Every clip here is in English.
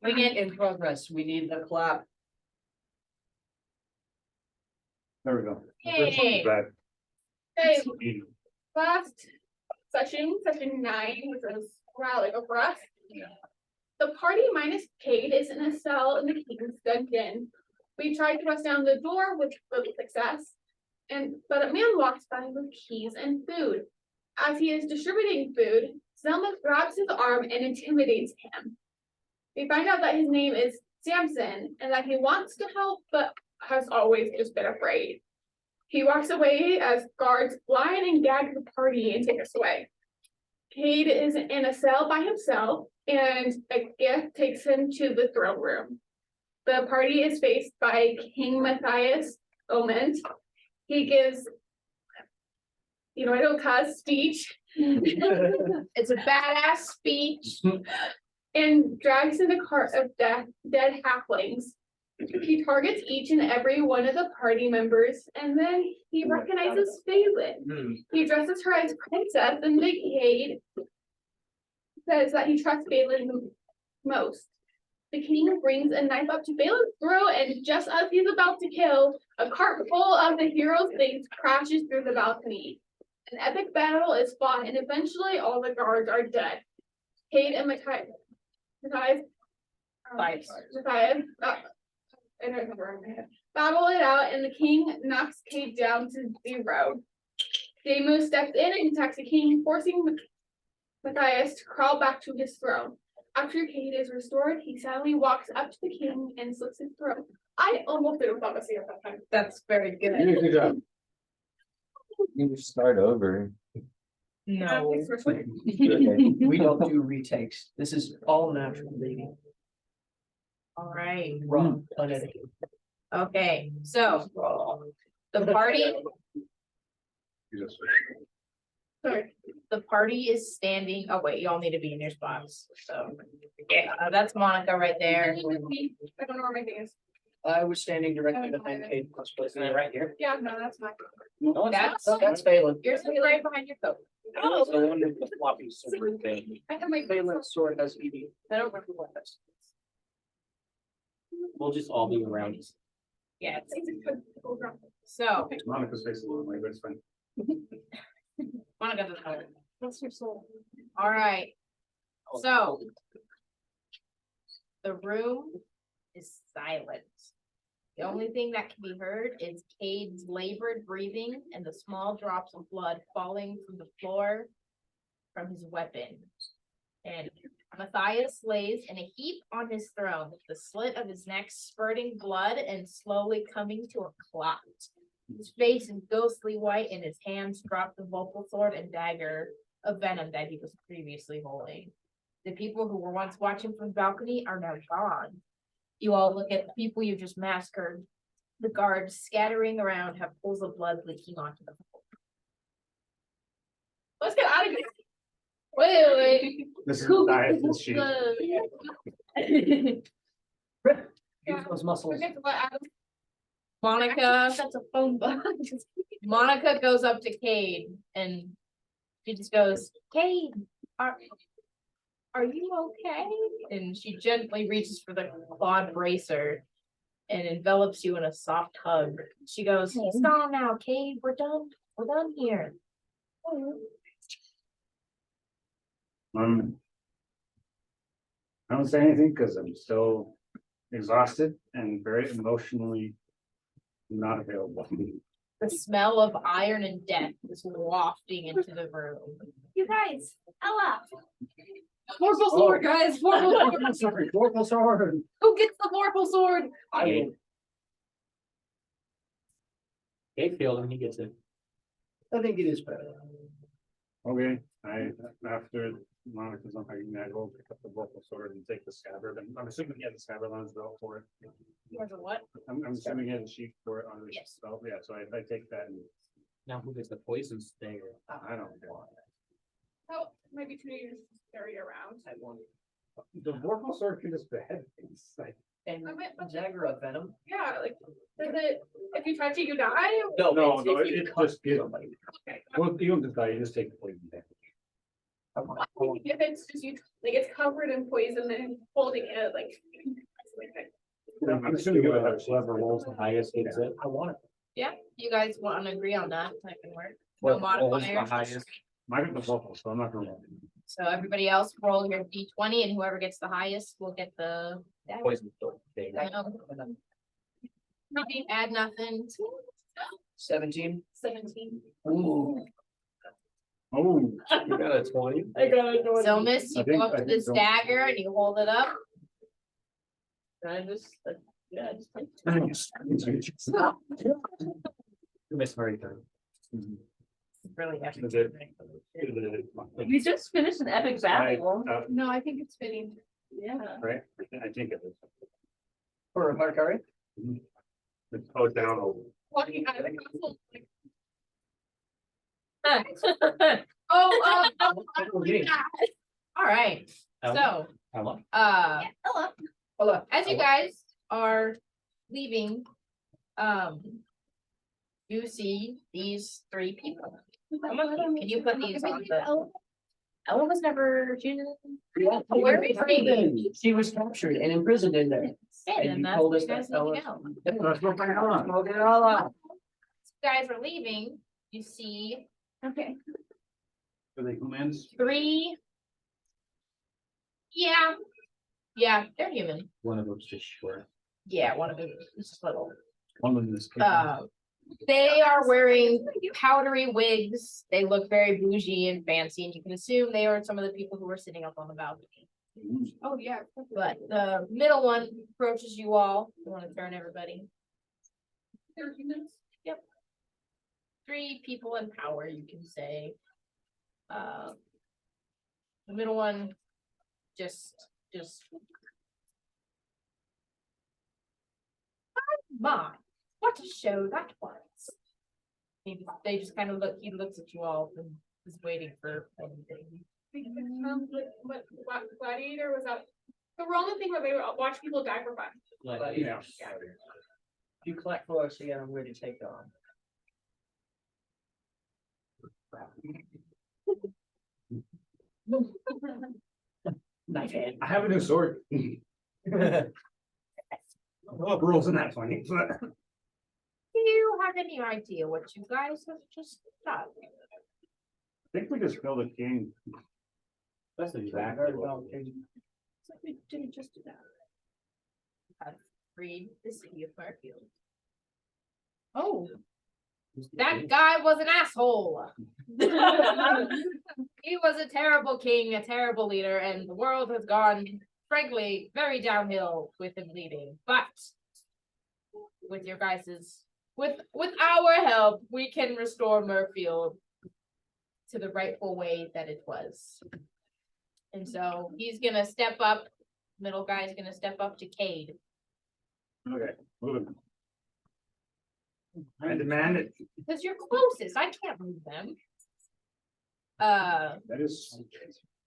Bring it in progress. We need the clap. There we go. Yay. Okay, last session 9, which was a while ago for us. The party minus Cade is in a cell in the king's dungeon. We tried to bust down the door with little success, but a man walks by with keys and food. As he is distributing food, Selma grabs his arm and intimidates him. We find out that his name is Samson and that he wants to help, but has always just been afraid. He walks away as guards blind and gag the party and take us away. Cade is in a cell by himself, and a gift takes him to the throne room. The party is faced by King Matthias Omund. He gives, I don't cuss, speech. It's a badass speech. And drags in a cart of dead halflings. He targets each and every one of the party members, and then he recognizes Phelan. He dresses her as princess, and Cade says that he trusts Phelan the most. The king brings a knife up to Phelan's throat, and just as he's about to kill, a cart full of the hero's things crashes through the balcony. An epic battle is fought, and eventually all the guards are dead. Cade and Matthias battle it out, and the king knocks Cade down to 0. Damu steps in and attacks the king, forcing Matthias to crawl back to his throne. After Cade is restored, he sadly walks up to the king and slits his throat. I almost did it without messing up that time. That's very good. Good job. You start over. No, Okay. we don't do retakes. This is all natural, baby. All right. Raw, unedited. Okay, so the party, Sorry. the party is standing. Oh wait, y'all need to be in your spots. So yeah, that's Monica right there. I don't know where my thing is. I was standing directly behind Cade, placing it right here. Yeah, no, that's fine. No, That's- that's Phelan. You're sitting right behind your coat. Oh, the one with the floppy sword thing. I have my Phelan's sword has ED. I don't remember what that's. We'll just all be around. Yeah. Oh, So Monica's face a little like, but it's fine. Monica doesn't know. What's your soul? All right. So the room is silent. The only thing that can be heard is Cade's labored breathing and the small drops of blood falling from the floor from his weapon. And Matthias lays in a heap on his throne, the slit of his neck spurting blood and slowly coming to a clot. His face is ghostly white, and his hands drop the vocal sword and dagger of venom that he was previously holding. The people who were once watching from the balcony are now gone. You all look at the people you just massacred. The guards scattering around have pools of blood leaking onto the floor. Let's get out of here. Wait. This is Who- Matthias' sheet. Use those muscles. Forget to let Adam. Monica, That's a phone book. Monica goes up to Cade and she just goes, Cade, are you okay? And she gently reaches for the clawed bracer and envelops you in a soft hug. She goes, he's gone now, Cade. We're done. We're done here. I don't say anything because I'm still exhausted and very emotionally not available. The smell of iron and death is wafting into the room. You guys, Ella. Vorpal sword, guys. Vorpal sword. Sorry, Vorpal sword. Who gets the Vorpal sword? I will. They failed when he gets it. I think it is better. Okay, after Monica's on, I go pick up the Vorpal sword and take the scabbard. I'm assuming he has the scabbard on his belt for it. There's a what? I'm assuming he has a sheet for it on his Yes. belt. Yeah, so I take that and Now who gets the poison stay? I don't know. Oh, maybe 2 years to carry around. I won. The Vorpal sword can just behead things. Like, And I meant- dagger of venom. Yeah, like, does it, if you touch it, you die? No, it's no, if you it cut just gives- somebody. Okay. well, you don't just die, you just take the poison damage. If it's just you, like it's covered in poison and holding it like. I'm assuming you would have. Whoever rolls the highest gets it. I want it. Yeah, you guys want to agree on that, that can work. No What rolls the modifiers. highest? Mine is the vocal, so I'm not gonna. So everybody else roll your D20 and whoever gets the highest will get the. Poison thing. Add nothing. 17. 17. Ooh. Oh, You got a 20? So miss, I you think- go up I to think this so. dagger and you hold it up. You missed everything. Really hefty. is it? We just finished an epic battle. No, I think it's fitting. Yeah. Right, I think it is. For Markari? It's down. Walking out of the console. Like, Oh, Okay. all right, so, Hello? hello. Hello. As you guys are leaving, you see these three people. Can you put these on the? Ella was never chosen. Yeah, Where is she? She was captured and imprisoned in there. And And then you that's told what us you guys that need to Ella- know. Let's go find out. Smoke it all out. You guys are leaving, you see Okay. Are they humans? three. Yeah, they're human. One of them's just short. Yeah, one of them is just little. One of them is. They are wearing powdery wigs. They look very bougie and fancy, and you can assume they are some of the people who were sitting up on the balcony. oh yeah. But the middle one approaches you all. You want to turn everybody. They're humans. Three people in power, you can say. The middle one, just. My, what a show that was. They just kind of look. He looks at you all and is waiting for anything. What gladiator was that? The only thing where they would watch people die for fun. But Yeah. if you collect for us again, I'm ready to take on. Knife hand. I have a new sword. Oh, rules in that funny. Do you have any idea what you guys have just done? I think we just killed a king. That's exactly what. We didn't just do that. I've freed the city of Fairfield. Oh, that guy was an asshole. He was a terrible king, a terrible leader, and the world has gone, frankly, very downhill with him leading. But with your guys's, with our help, we can restore Murfield to the rightful way that it was. And so he's gonna step up. Middle guy's gonna step up to Cade. Okay, move it. I demand it. Because you're closest, I can't move them. That is.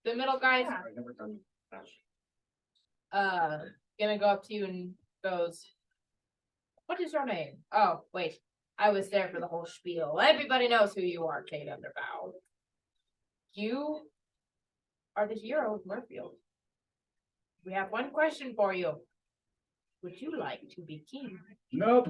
The middle guy's I've never done that. gonna go up to you and goes, what is your name? Oh, wait, I was there for the whole spiel. Everybody knows who you are, Cade Underbow. You are the hero of Murfield. We have one question for you. Would you like to be king? Nope.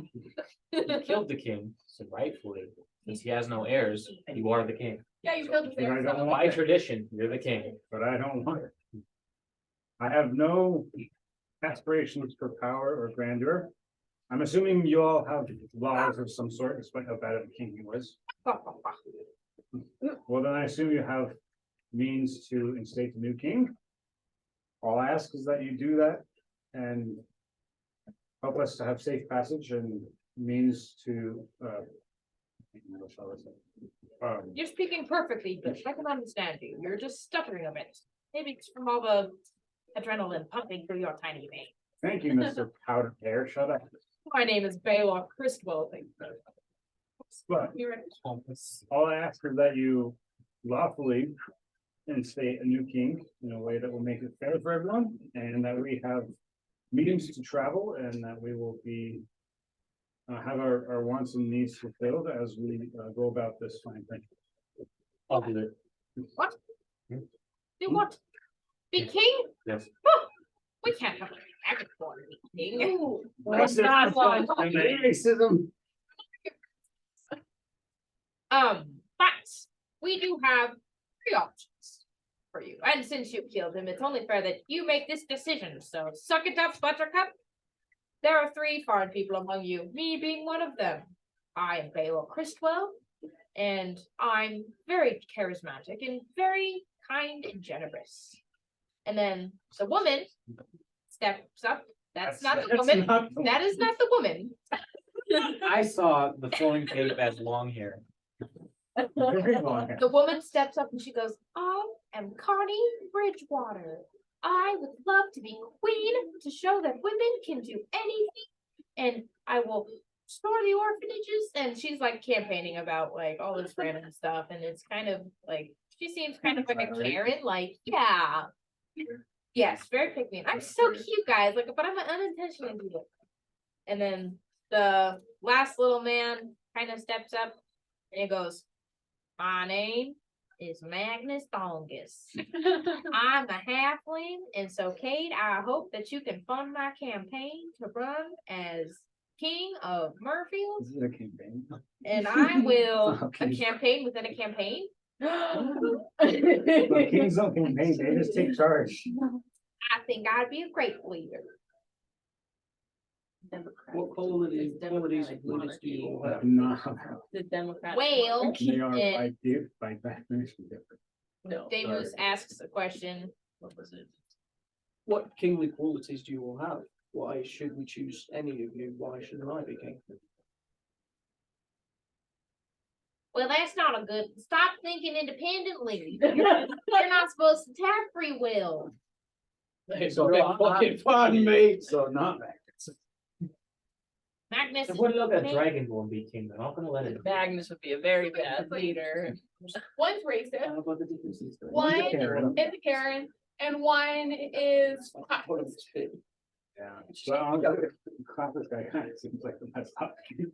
You killed the king, so rightfully, since he has no heirs, you are the king. Yeah, you killed But I the don't bear. want By it. tradition, you're the king. But I don't want it. I have no aspirations for power or grandeur. I'm assuming you all have laws of some sort, despite how bad of a king he was. Well, then I assume you have means to instate a new king. All I ask is that you do that and help us to have safe passage and means to, You're speaking perfectly, but I can understand you. You're just stuttering a bit. Maybe it's from all the adrenaline pumping through your tiny vein. thank you, Mr. Powder Hair, shut up. My name is Baylock Christwell. But You're right. all I ask is that you lawfully instate a new king in a way that will make it fair for everyone, and that we have meetings to travel, and that we will be have our wants and needs fulfilled as we go about this fine thing. I'll do it. What? Do what? Be king? Yes. Oh, we can't have a dragonborn be king. That's not one. Racism. But we do have 3 options for you. And since you killed him, it's only fair that you make this decision. So suck it up, Buttercup. There are 3 foreign people among you, me being one of them. I am Baylor Christwell, and I'm very charismatic and very kind and generous. And then the woman steps up. That's not the woman. That is not the woman. I saw the flowing cape as long hair. The woman steps up and she goes, I am Connie Bridgewater. I would love to be queen to show that women can do anything. And I will restore the orphanages. And she's like campaigning about like all this random stuff. And it's kind of like, she seems kind of like a Karen, like, yeah. Yes, very pick me. I'm so cute, guys. Like, but I'm unintentionally evil. And then the last little man kind of steps up and he goes, my name is Magnus Dongus. I'm a halfling, and so Kate, I hope that you can fund my campaign to run as king of Murfield. This is a campaign. And I will Okay. a campaign within a campaign. But kings don't campaign, they just take charge. I think I'd be a great leader. What qualities of leaders do you all have? No, The Democrat. Well, they are and by definition different. No. Damus asks a question. What was it? What kingly qualities do you all have? Why should we choose any of you? Why shouldn't I be king? Well, that's not a good. Stop thinking independently. You're not supposed to have free will. So pardon me. So not Magnus. Magnus. If we look at Dragonborn be king, they're not gonna let it. Magnus would be a very bad leader. One's racist, How about the differences? one is Karen. a Karen, and one is. What does it fit? Yeah. Well, I'm gonna clap this guy kind of seems like the best option.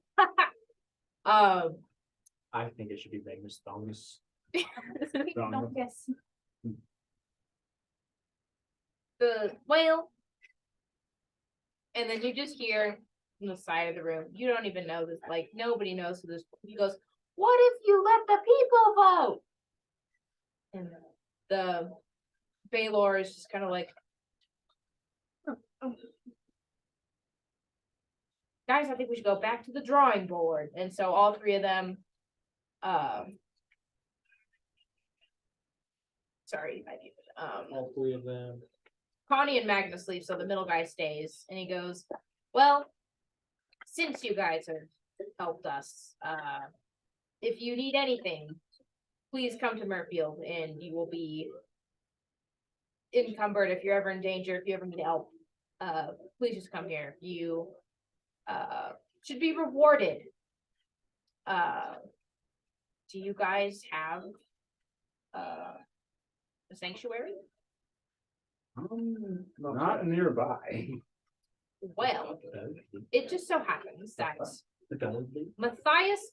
I think it should be Magnus Dongus. Wrong. Yes. Well, and then you just hear from the side of the room, you don't even know this, like nobody knows who this, he goes, what if you let the people vote? And the Baylor is just kind of like, guys, I think we should go back to the drawing board. And so all 3 of them, sorry, I did, All 3 of them. Connie and Magnus leave, so the middle guy stays, and he goes, well, since you guys have helped us, if you need anything, please come to Murfield, and you will be encumbered if you're ever in danger, if you ever need help, please just come here. You, should be rewarded. Do you guys have, a sanctuary? Not nearby. Well, it just so happens that Matthias That's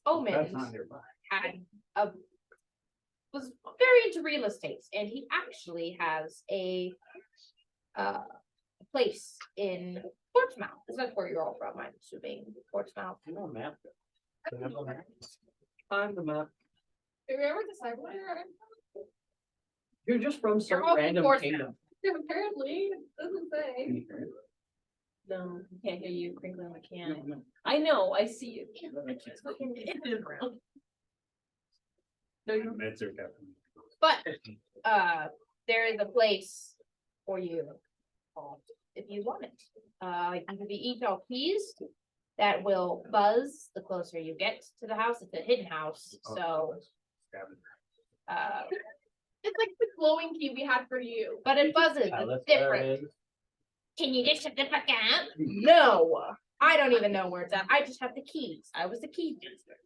not Omund nearby. was very into real estate, and he actually has a place in Portsmouth. Is that where you're all from? I'm assuming Portsmouth. I know a map. They have a map. Find the map. Did we ever decide where you're at? You're just from some You're all from random Portsmouth. kingdom. Apparently, it doesn't say. No, I can't hear you crinkling on the can. I know, I see you. No, you Meds are definitely. But there is a place for you if you want it. You can be each all keys that will buzz the closer you get to the house. It's a hidden house, so It's like the glowing key we had for you. but it buzzes. It's different. Can you just shut the fuck up? No, I don't even know where it's at. I just have the keys. I was the key master.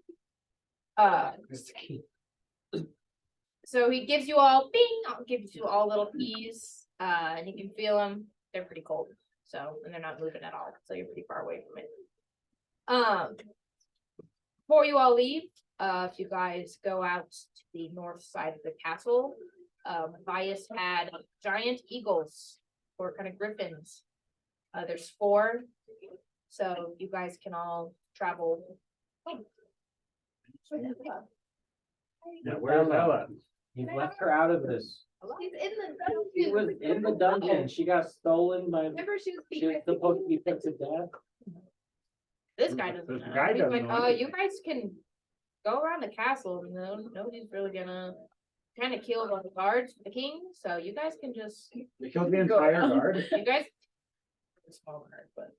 So he gives you all bing, I'll give you all little keys, and you can feel them. They're pretty cold. So, and they're not moving at all. So you're pretty far away from it. Before you all leave, if you guys go out to the north side of the castle, Matthias had giant eagles, or kind of griffins. There's 4, so you guys can all travel. Yeah, where's Ella? You've left her out of this. She's in the She was in the dungeon. She got stolen by, Remember, she was. she was supposed to be put to death. This guy doesn't This know. guy He's doesn't like, know you anything." guys can go around the castle, nobody's really gonna kind of kill all the guards for the king, so you guys can just, They killed the entire guard. you guys. Small guard, but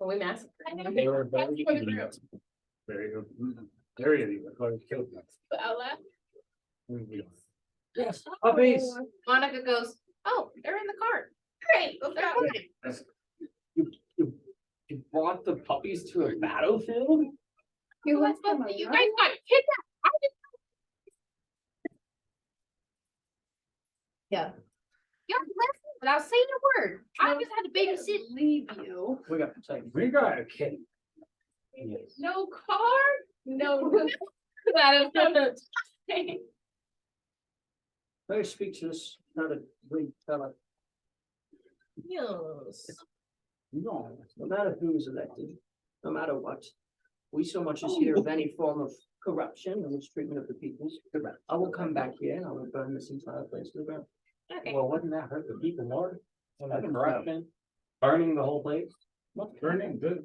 we massacred. They were very That's for the evil. group. Very good. Very illegal. That's why they killed them. But Ella, Yes. Puppies. Monica goes, oh, they're in the cart. Great, they're fine. That's- You brought the puppies to a battlefield? you Well, guys that's what- you guys got kidnapped. I didn't. Yeah. You left me without saying a word. I just had to babysit. leave you. We got protected. We got a kid. Yes. No car, no. Let me speak to this, not a great fella. Yes. No. No matter who is elected, no matter what, we so much as hear of any form of corruption and mistreatment of the people. I will come back here and I will burn this entire place to the ground. Okay. Well, wouldn't that hurt the people more? I don't know. Corruption, burning the whole place? Not burning the.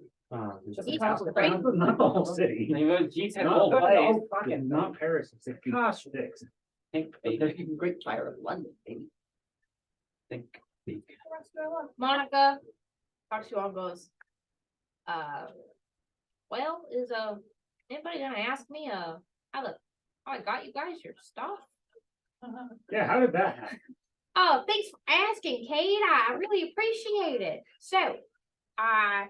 Each Not house, right? not the whole city. Geez, that Not whole the place. whole fucking, not Paris. It's like Gosh. sticks. Think There's big, even great fire of London, baby. think big. Monica talks to you all and goes, well, is anybody gonna ask me how I got you guys your stuff? Yeah, how did that happen? Oh, thanks for asking, Kate. I really appreciate it. So I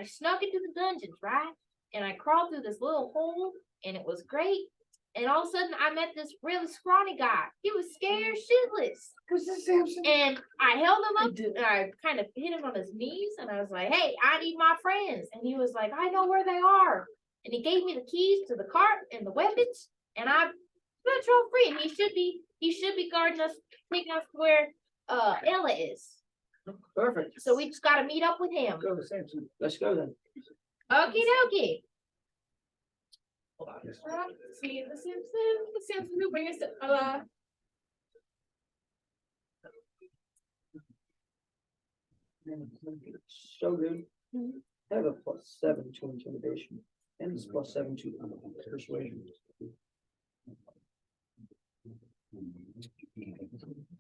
snuck into the dungeons, right? And I crawled through this little hole and it was great. And all of a sudden I met this really scrawny guy. He was scared shitless. Was this Samson? And I held him I up did. and I kind of hit him on his knees and I was like, hey, I need my friends. And he was like, I know where they are. And he gave me the keys to the cart and the weapons. And I'm patrol free. And he should be guarding us, taking us to where Ella is. Perfect. So we just gotta meet up with him. Go to Samson. Let's go then. Okie dokie. Hold on. See, the Samson who bring us to Ella. So good. I have a +7 to intimidation and it's +7 to persuasion.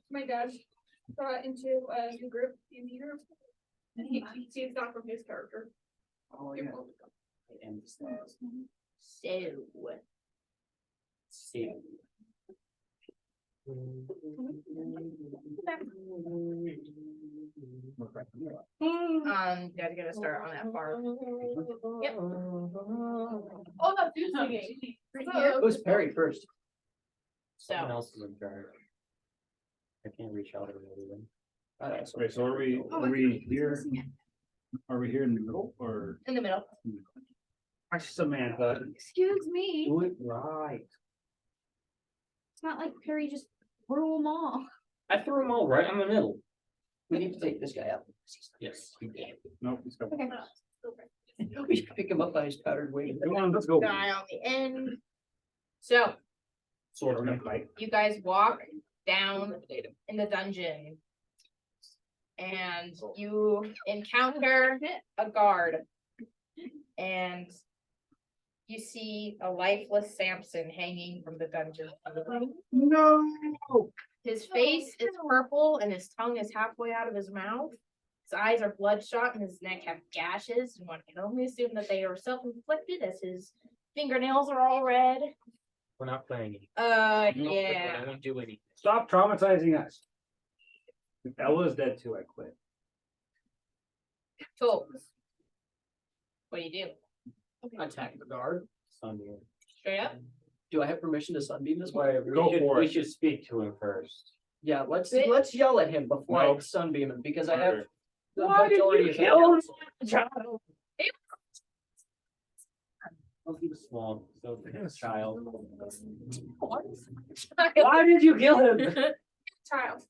My dad got into a new group, D&D group. And he sees that from his character. Oh, yeah. So, you guys gotta start on that far. Yep. Oh, that's you singing. It was Perry first. Someone So, else is in charge. I can't reach out to everyone. Wait, so are we here? Are we here in the middle or? in the middle. Samantha. Excuse me, Do it right. it's not like Perry just threw them all. I threw them all right in the middle. We need to take this guy out. Yes. Nope, let's go. Okay. We should pick him up by his powdered wing. Come on, let's go. Guy on the end. So, Sword gonna fight. you guys walk down in the dungeon. And you encounter a guard. And you see a lifeless Samson hanging from the dungeon. No. His face is purple and his tongue is halfway out of his mouth. His eyes are bloodshot and his neck have gashes. And one can only assume that they are self-inflicted as his fingernails are all red. We're not playing it. Yeah. I won't do anything. Stop traumatizing us. If Ella's dead too, I quit. Cool. What do you do? Attack the guard. Sunbeam. Straight up? Do I have permission to sunbeam this one? Whatever. Go for We it. should speak to him first. Yeah, let's yell at him before I No. sunbeam him because I have. Murder. the Why did majority you of kill him. child? Oh, he was small, so child. Child. Why did you kill him? Child.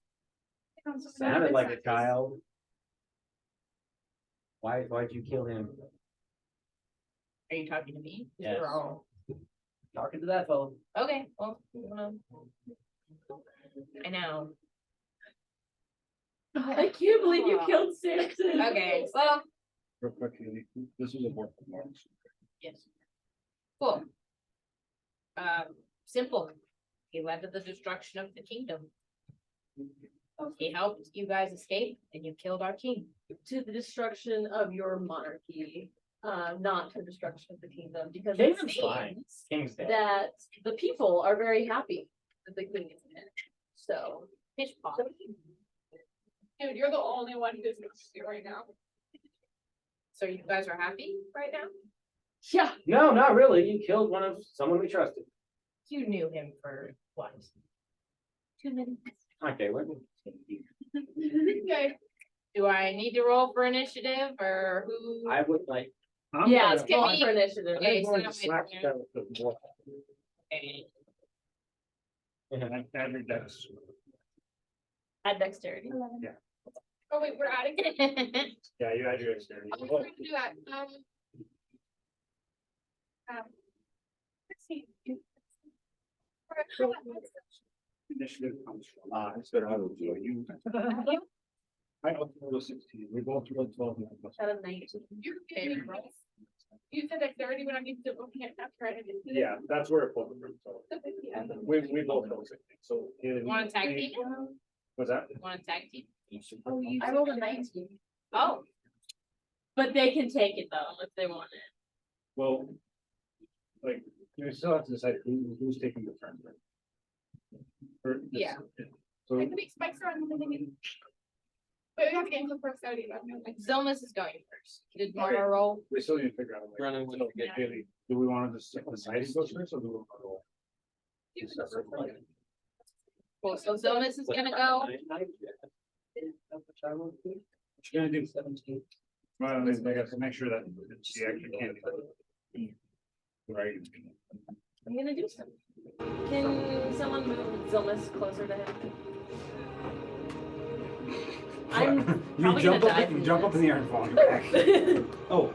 Sounded like a child. Why'd you kill him? Are you talking to me? Yes. Or- Talking to that fellow. Okay, well, I know. I can't believe you killed Samson. Okay, well, Real quick, Haley, this was a work of art. yes. Cool. Simple. He led to the destruction of the kingdom. He helped you guys escape and you killed our king. To the destruction of your monarchy, not to the destruction of the kingdom, because it Kingdom's fine. seems King's dead. that the people are very happy that the king is dead. So, Pitch pop. Dude, you're the only one who's interested right now. So you guys are happy right now? yeah, No, not really. You killed someone we trusted. You knew him for what? 2 minutes. Okay, what? Okay, Do I need to roll for initiative or who? I would like, Yeah, it's it's gonna going be- for initiative. Okay, I'm so going now to slap it's- that with the boy. Okay. And add dex. Add dexterity. oh wait, we're adding. Yeah, you add your dexterity. I'm trying to do that, let's see. Initiative comes from, instead I will do you. I rolled 16, we both rolled 12. and I plus- Out of 19. You're kidding, bro. You said dexterity when I'm used to looking at that, right? Yeah, that's where it pulled from, so Yeah. we both rolled 16, so. Want to tag team? Was that? Want to tag team? I rolled a 19. Oh, But they can take it though, if they want it. Well, like, you still have to decide who's taking the turn. Right? Yeah. So, I can make spikes around the thing. But we have to get into the first study, but no, like. Zilmus is going first. Did Mara roll? we still need to figure out. like, Running with so, the- Haley, do we want to just decide who goes first, or do we want to roll? Cool, so Zilmus is gonna go. What you gonna do? 17. Well, I mean, I guess make sure that she actually can. Right. I'm gonna do something. Can someone move Zilmus closer to him? I'm You probably jump gonna up, die. you jump up in the air and fall on your back. Oh,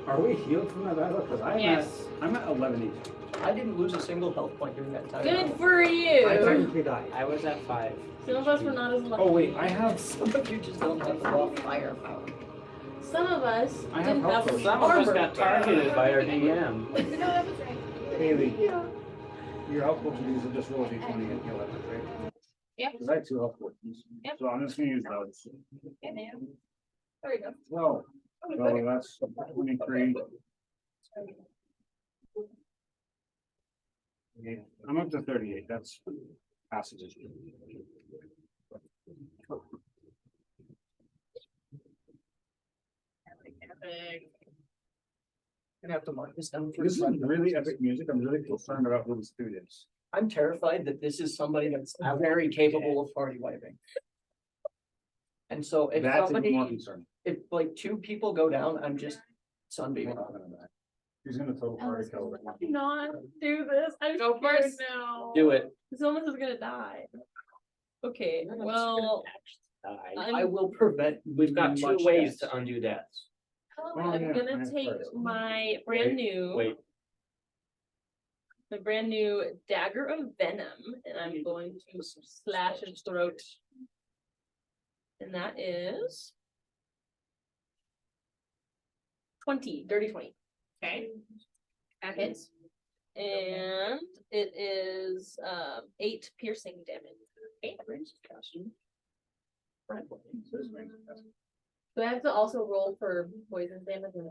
are we healed from that battle? Cause Yes. I'm at 11 each. I didn't lose a single health point during that time. Good for I you. technically died. I was at 5. Some of us were not as lucky. Oh wait, I have, Some of you just don't have raw firepower. Some of us I have didn't have health Some of us armor. got targeted by our DM. No, that was right. Haley, your health potions are just roll d20 and heal it, right? Yep. Cause I have 2 health potions. Yep. So I'm just gonna use those. Yeah, man. There we go. Well, so that's 23. I'm up to 38, that's passages. Gonna have to mark this down. for This is a friend. really epic music, I'm really concerned about who this dude is. I'm terrified that this is somebody that's very capable of party wiping. And so if That's even more somebody, concerning. if like 2 people go down, I'm just sunbeaming. He's gonna total party kill right now. Not do this. I'm Go scared first. now. Do it. Zilmus is gonna die. Okay, well, I will prevent. We've got 2 much ways death. to undo deaths. Oh, I'm yeah, gonna that's take right. my brand new. Wait, The brand new dagger of venom, and I'm going to slash his throat. And that is 20, dirty 20. Okay. That hits. And it is 8 piercing damage. Okay. Do I have to also roll for poison damage or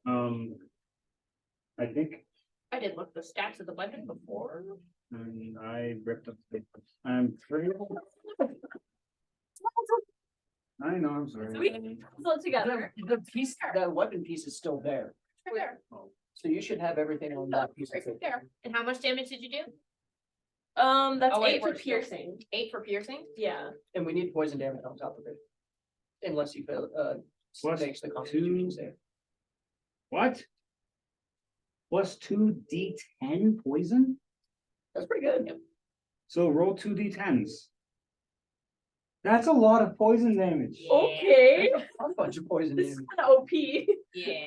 no? I think, I did look the stats of the weapon before. I ripped up the, I'm pretty. I know, I'm sorry. So together. The piece, that weapon piece is still there, Right there, so you should have everything on that piece. right there. And how much damage did you do? That's Oh, wait, 8 for we're still- piercing. 8 for piercing? Yeah. And we need poison damage on top of it. Unless you fail, Plus makes the constitution 2. save. What? plus 2d10 poison. That's pretty good. So roll 2d10s. That's a lot of poison damage. Okay. A bunch of poison This is in. kind of OP. Yeah.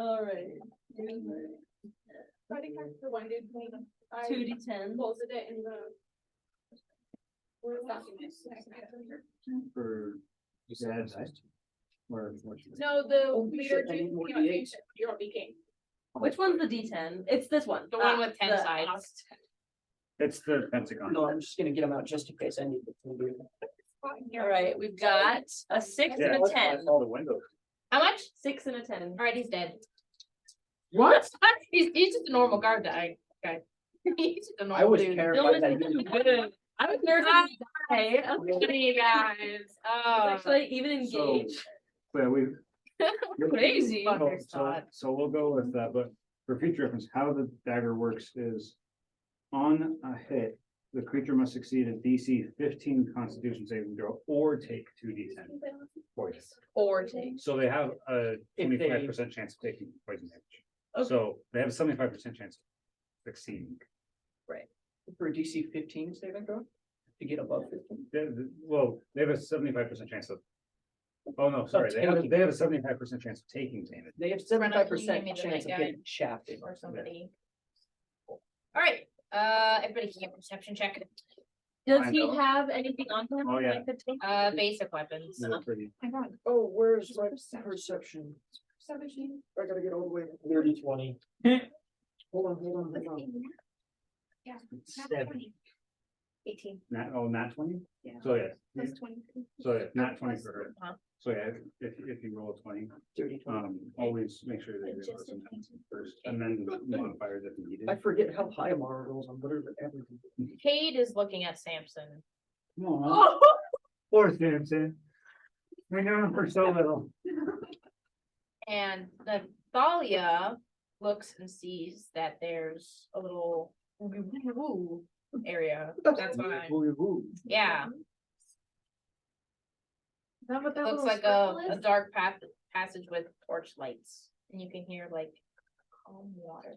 Alright. Party card for one dude. I 2d10. posted it in the. Where's that? For Zad's or No, the Oh, leader shit, I dude, need more you know, D8s. you're on king. Which one's the D10? It's this one. The one with 10 the- sides. it's the Pentagon. No, I'm just gonna get them out just in case I need them. Alright, we've got a 6 Yeah, and a 10. all the windows. How much? 6 and a 10. Alright, he's dead. What? He's just a normal guard guy. He's just a normal I was dude. terrified that Too you. good. I was nervous. Hey, I was Look at you guys. Oh. actually even So, engaged. yeah, we. Crazy. So we'll go with that, but for future reference, how the dagger works is on a hit, the creature must succeed a DC 15 Constitution saving throw or take 2d10 poison. Or take. So they have a If they- 25% chance of taking poison damage. Okay. So they have a 75% chance of succeeding. For a DC 15 saving throw, to get above 15. Well, they have a 75% chance of. Oh, no, sorry, they have a 75% chance of taking damage. They have Brenna, can you 75% give me the chance of night getting shafted. Or somebody. Alright, everybody can get a perception check. Does I he know. have anything on him? Oh, that I yeah. could take? Basic weapons. They're pretty- Oh, where's my perception? I gotta get all the way. 30-20. Hold on. Yeah. Seven. 18. Nat 20? Yeah. So yeah, Plus 20. so yeah, nat 20 for her. Uh-huh. So yeah, if you roll a 20, 30, 20. always make sure that you roll some first and then modifiers if needed. I forget how high Amara rolls on literally everything. Cade is looking at Samson. Aw, poor Samson. We know him for so little. And the Thalia looks and sees that there's a little area. That's why. Yeah, Is that what that looks little like circle a is? dark passage with torch lights, and you can hear like calm water.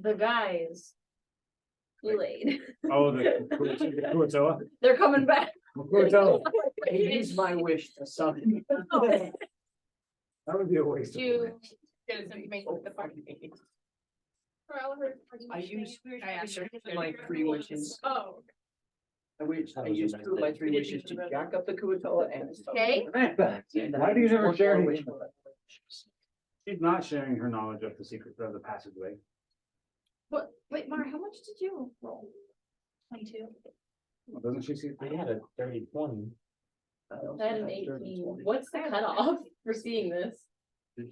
The guys. Kool-Aid. Oh, the Kuatoa. They're coming back. Kuatoa. I use my wish to summon. That would be a waste of To time. get this information with the party. For all of her. I use I my 3 wishes. Oh. I use 2 of my 3 wishes to jack up the Kuatoa and. Okay. Why do you never share any? She's not sharing her knowledge of the secret of the passageway. What, wait, Mara, how much did you roll? 22. Well, doesn't she see? I had a 30-20. I had an 18. What's the cutoff for seeing this? I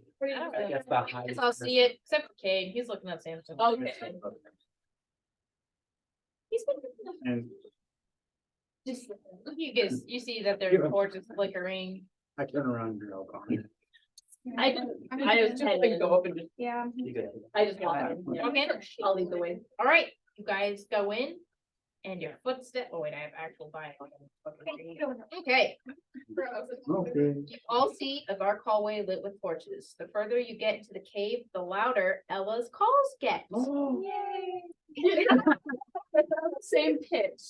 guess the Guess highest. I'll see it, except for Cade, he's looking at Samson. Okay. He's And just, you see that there's Give him- torches flickering. I turn around and go, "Oh, I was I can go up and just. Yeah. You got it. I just walked in. Yeah. Okay. I'll lead the way. All right, you guys go in and your footstep, oh wait, I have actual vibe. Okay, okay. you all see a dark hallway lit with torches. The further you get into the cave, the louder Ella's calls get. Oh, Same pitch.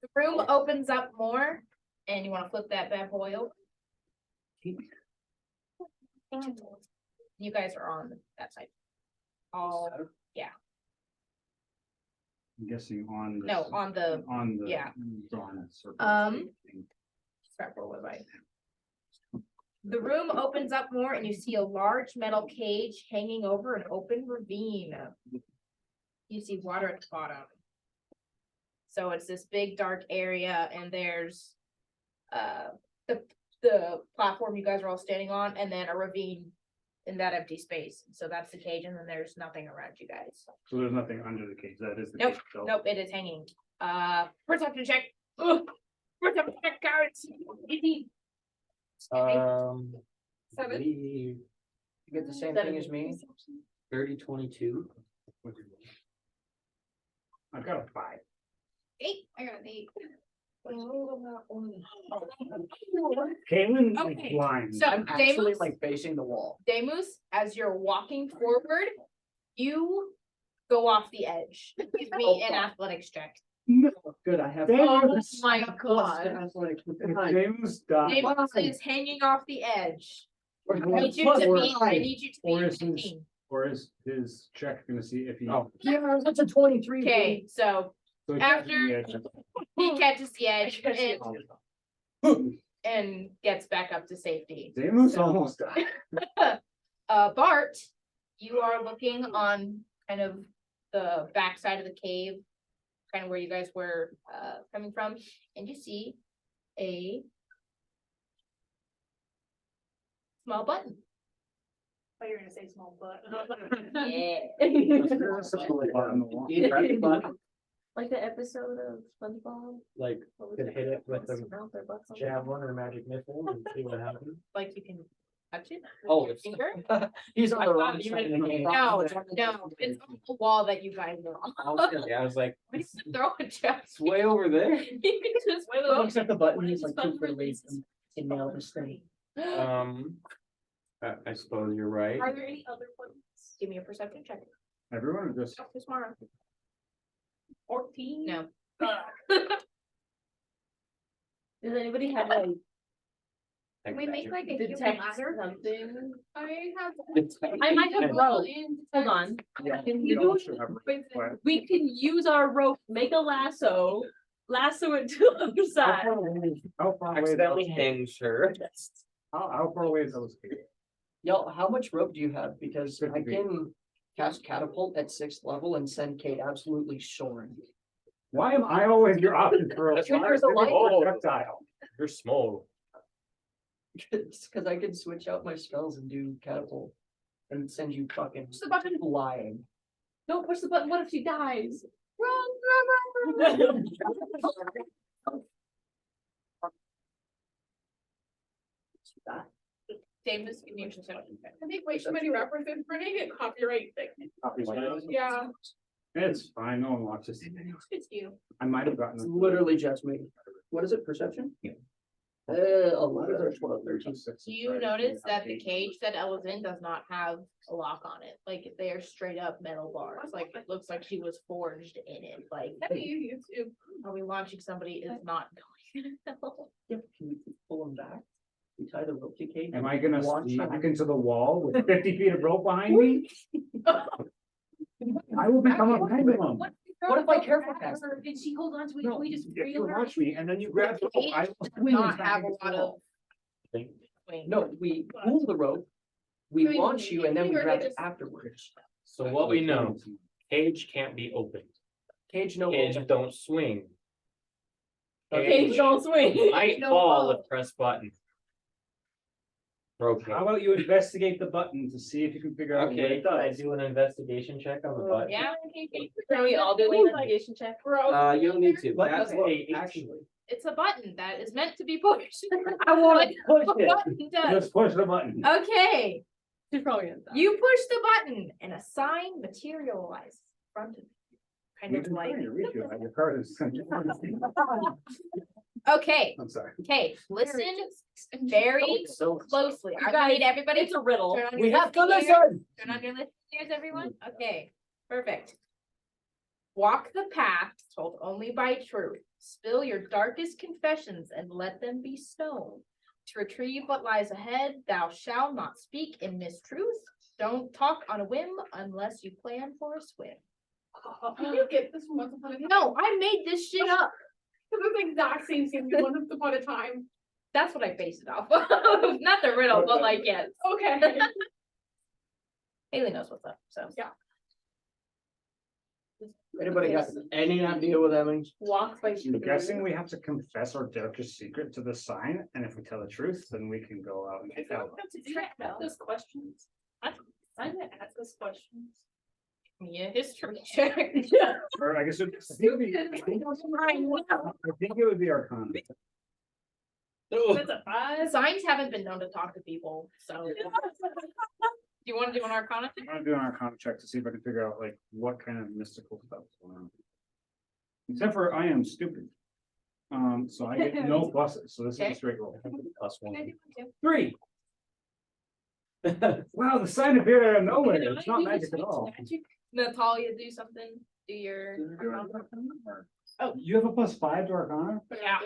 The room opens up more and you wanna flip that bad boy open. You guys are on that side. All, I'm guessing on. no, on the, On the. yeah. Drawn circle. crap, where was I? The room opens up more and you see a large metal cage hanging over an open ravine. You see water at the bottom. So it's this big dark area and there's the platform you guys are all standing on and then a ravine in that empty space. So that's the cage and then there's nothing around you guys. So there's nothing under the cage, that is the. Nope, cage itself. Nope, it is hanging. Perception check. Ugh, perception check cards. Easy. Um. Seven. You get the same thing as me. 30-22. I've got a 5. 8, I got an 8. Caitlin is Okay, blind. So I'm actually Damus, like facing the wall. Damus, as you're walking forward, you go off the edge. Give me an athletics check. No, Good, I have. Damus, my I have God. athletics with the if nine. Damus died, Damus is hanging off the edge. I I need you have to plus be, I nine. need you to Or be is his- 15. or is his check gonna see if he? Oh. Yeah, that's a 23. Okay, so So he- after- yeah, he catches the edge yeah. and gets back up to safety. Damus So- almost died. Bart, you are looking on kind of the backside of the cave, kind of where you guys were coming from, and you see a small button. Oh, you're gonna say small butt. Yeah. There's a little button on the wall. Like the episode of SpongeBob. Like, where we could hit it with bust the them out their butts on the javelin or magic missile and see what happens. Like you can touch it? with Oh, your it's- finger? He's on I the thought wrong you side of meant- the game. No, no, it's on the wall that you guys are on. I was like, What is the throw a javelin? it's way over there. You can just He go. looks at the button, he's It's like fun 2 for foot away these- from nail this thing. I suppose you're right. Are there any other ones? Give me a perception check. Everyone just, This tomorrow. 14? No. Does anybody have like Can we make like a human detect ladder? something? I have. I might have rope. in Hold on. yeah, Can you you- all should have. But We can use our rope, make a lasso it to the other how side. far away- how far away is Accidentally those- hangs her. How far away is those? Y'all, how much rope do you have? Because 50 I feet. can cast catapult at 6th level and send Kate absolutely soaring. Why am I always your option for a That's right, there's a light. projectile? You're small. It's because I can switch out my spells and do catapult and send you fucking Push the button. flying. Don't push the button. What if she dies? Davis, give me a perception check. I think way too many references for it copyright thing. Yeah, It's fine, no one watches. it's you. I might have gotten. It's literally just me. What is it, perception? Yeah. 11 or 12, 13. Do you notice that the cage that Ella's in does not have a lock on it? Like they are straight up metal bars. Like it looks like she was forged in it. Like, That'd be easy too. are we launching somebody is not going to hell. Yep, can we pull them back? We tie the rope to Kate. Am I gonna Launch smack them. into the wall with 50 feet of rope behind me? I will become a pendulum. What if I careful cast? Did she hold on to it? No, We just if you reel her? watch me and then you grab the rope, I will Does swing not this back have a against the lot of wall. Think. swing. No, we pull the rope, we Wait, launch you, and then we or grab they it just- afterwards. So what we know, cage can't be opened. Cage no Cage longer. don't swing. Cage don't swing. Might No fall ball. if press button. Okay. How about you investigate the button to see if you can figure out what Okay, it I does? do an investigation check on the button. Yeah, Can we all do an investigation check? You don't need to. But That's look, a actually, it's a button that is meant to be pushed. I wanna push What it. button does. Let's push the button. Okay, She's probably gonna die. you push the button and a sign materializes in front of you. Kind You of can like, find your reach, your card is. okay, I'm sorry. okay, listen very so closely. You I'm gonna need guys, everybody It's to a riddle. turn on we your have to listening ears. listen. Turn on your listening ears, everyone. Okay, perfect. Walk the path told only by truth. Spill your darkest confessions and let them be stoned. To retrieve what lies ahead, thou shalt not speak in mistruth. Don't talk on a whim unless you plan for a swim. Did you get this once upon a time? No, I made this shit up. It's the exact same thing once upon a time. That's what I based it off of. Not the riddle, but like, yes. Okay. Haley knows what's up, so. Yeah. Anybody got any idea what that means? Walk by. I'm guessing we have to confess our darkest secret to the sign, and if we tell the truth, then we can go out and get out. Those questions. I'm gonna ask those questions. Me a history check. Or I guess it, I think it would be Arcana. That's a five. Signs haven't been known to talk to people, so. Do you wanna do an arcana? I'm gonna do an Arcana check to see if I can figure out like what kind of mystical stuff is going on. Except for I am stupid. So I get no pluses, so this is a Okay. straight roll. Plus one. I do one too. 3. Wow, the sign appeared out of nowhere. It's not magic at all. Natalia, do something, do your. You have a +5 to Arcana? Yeah.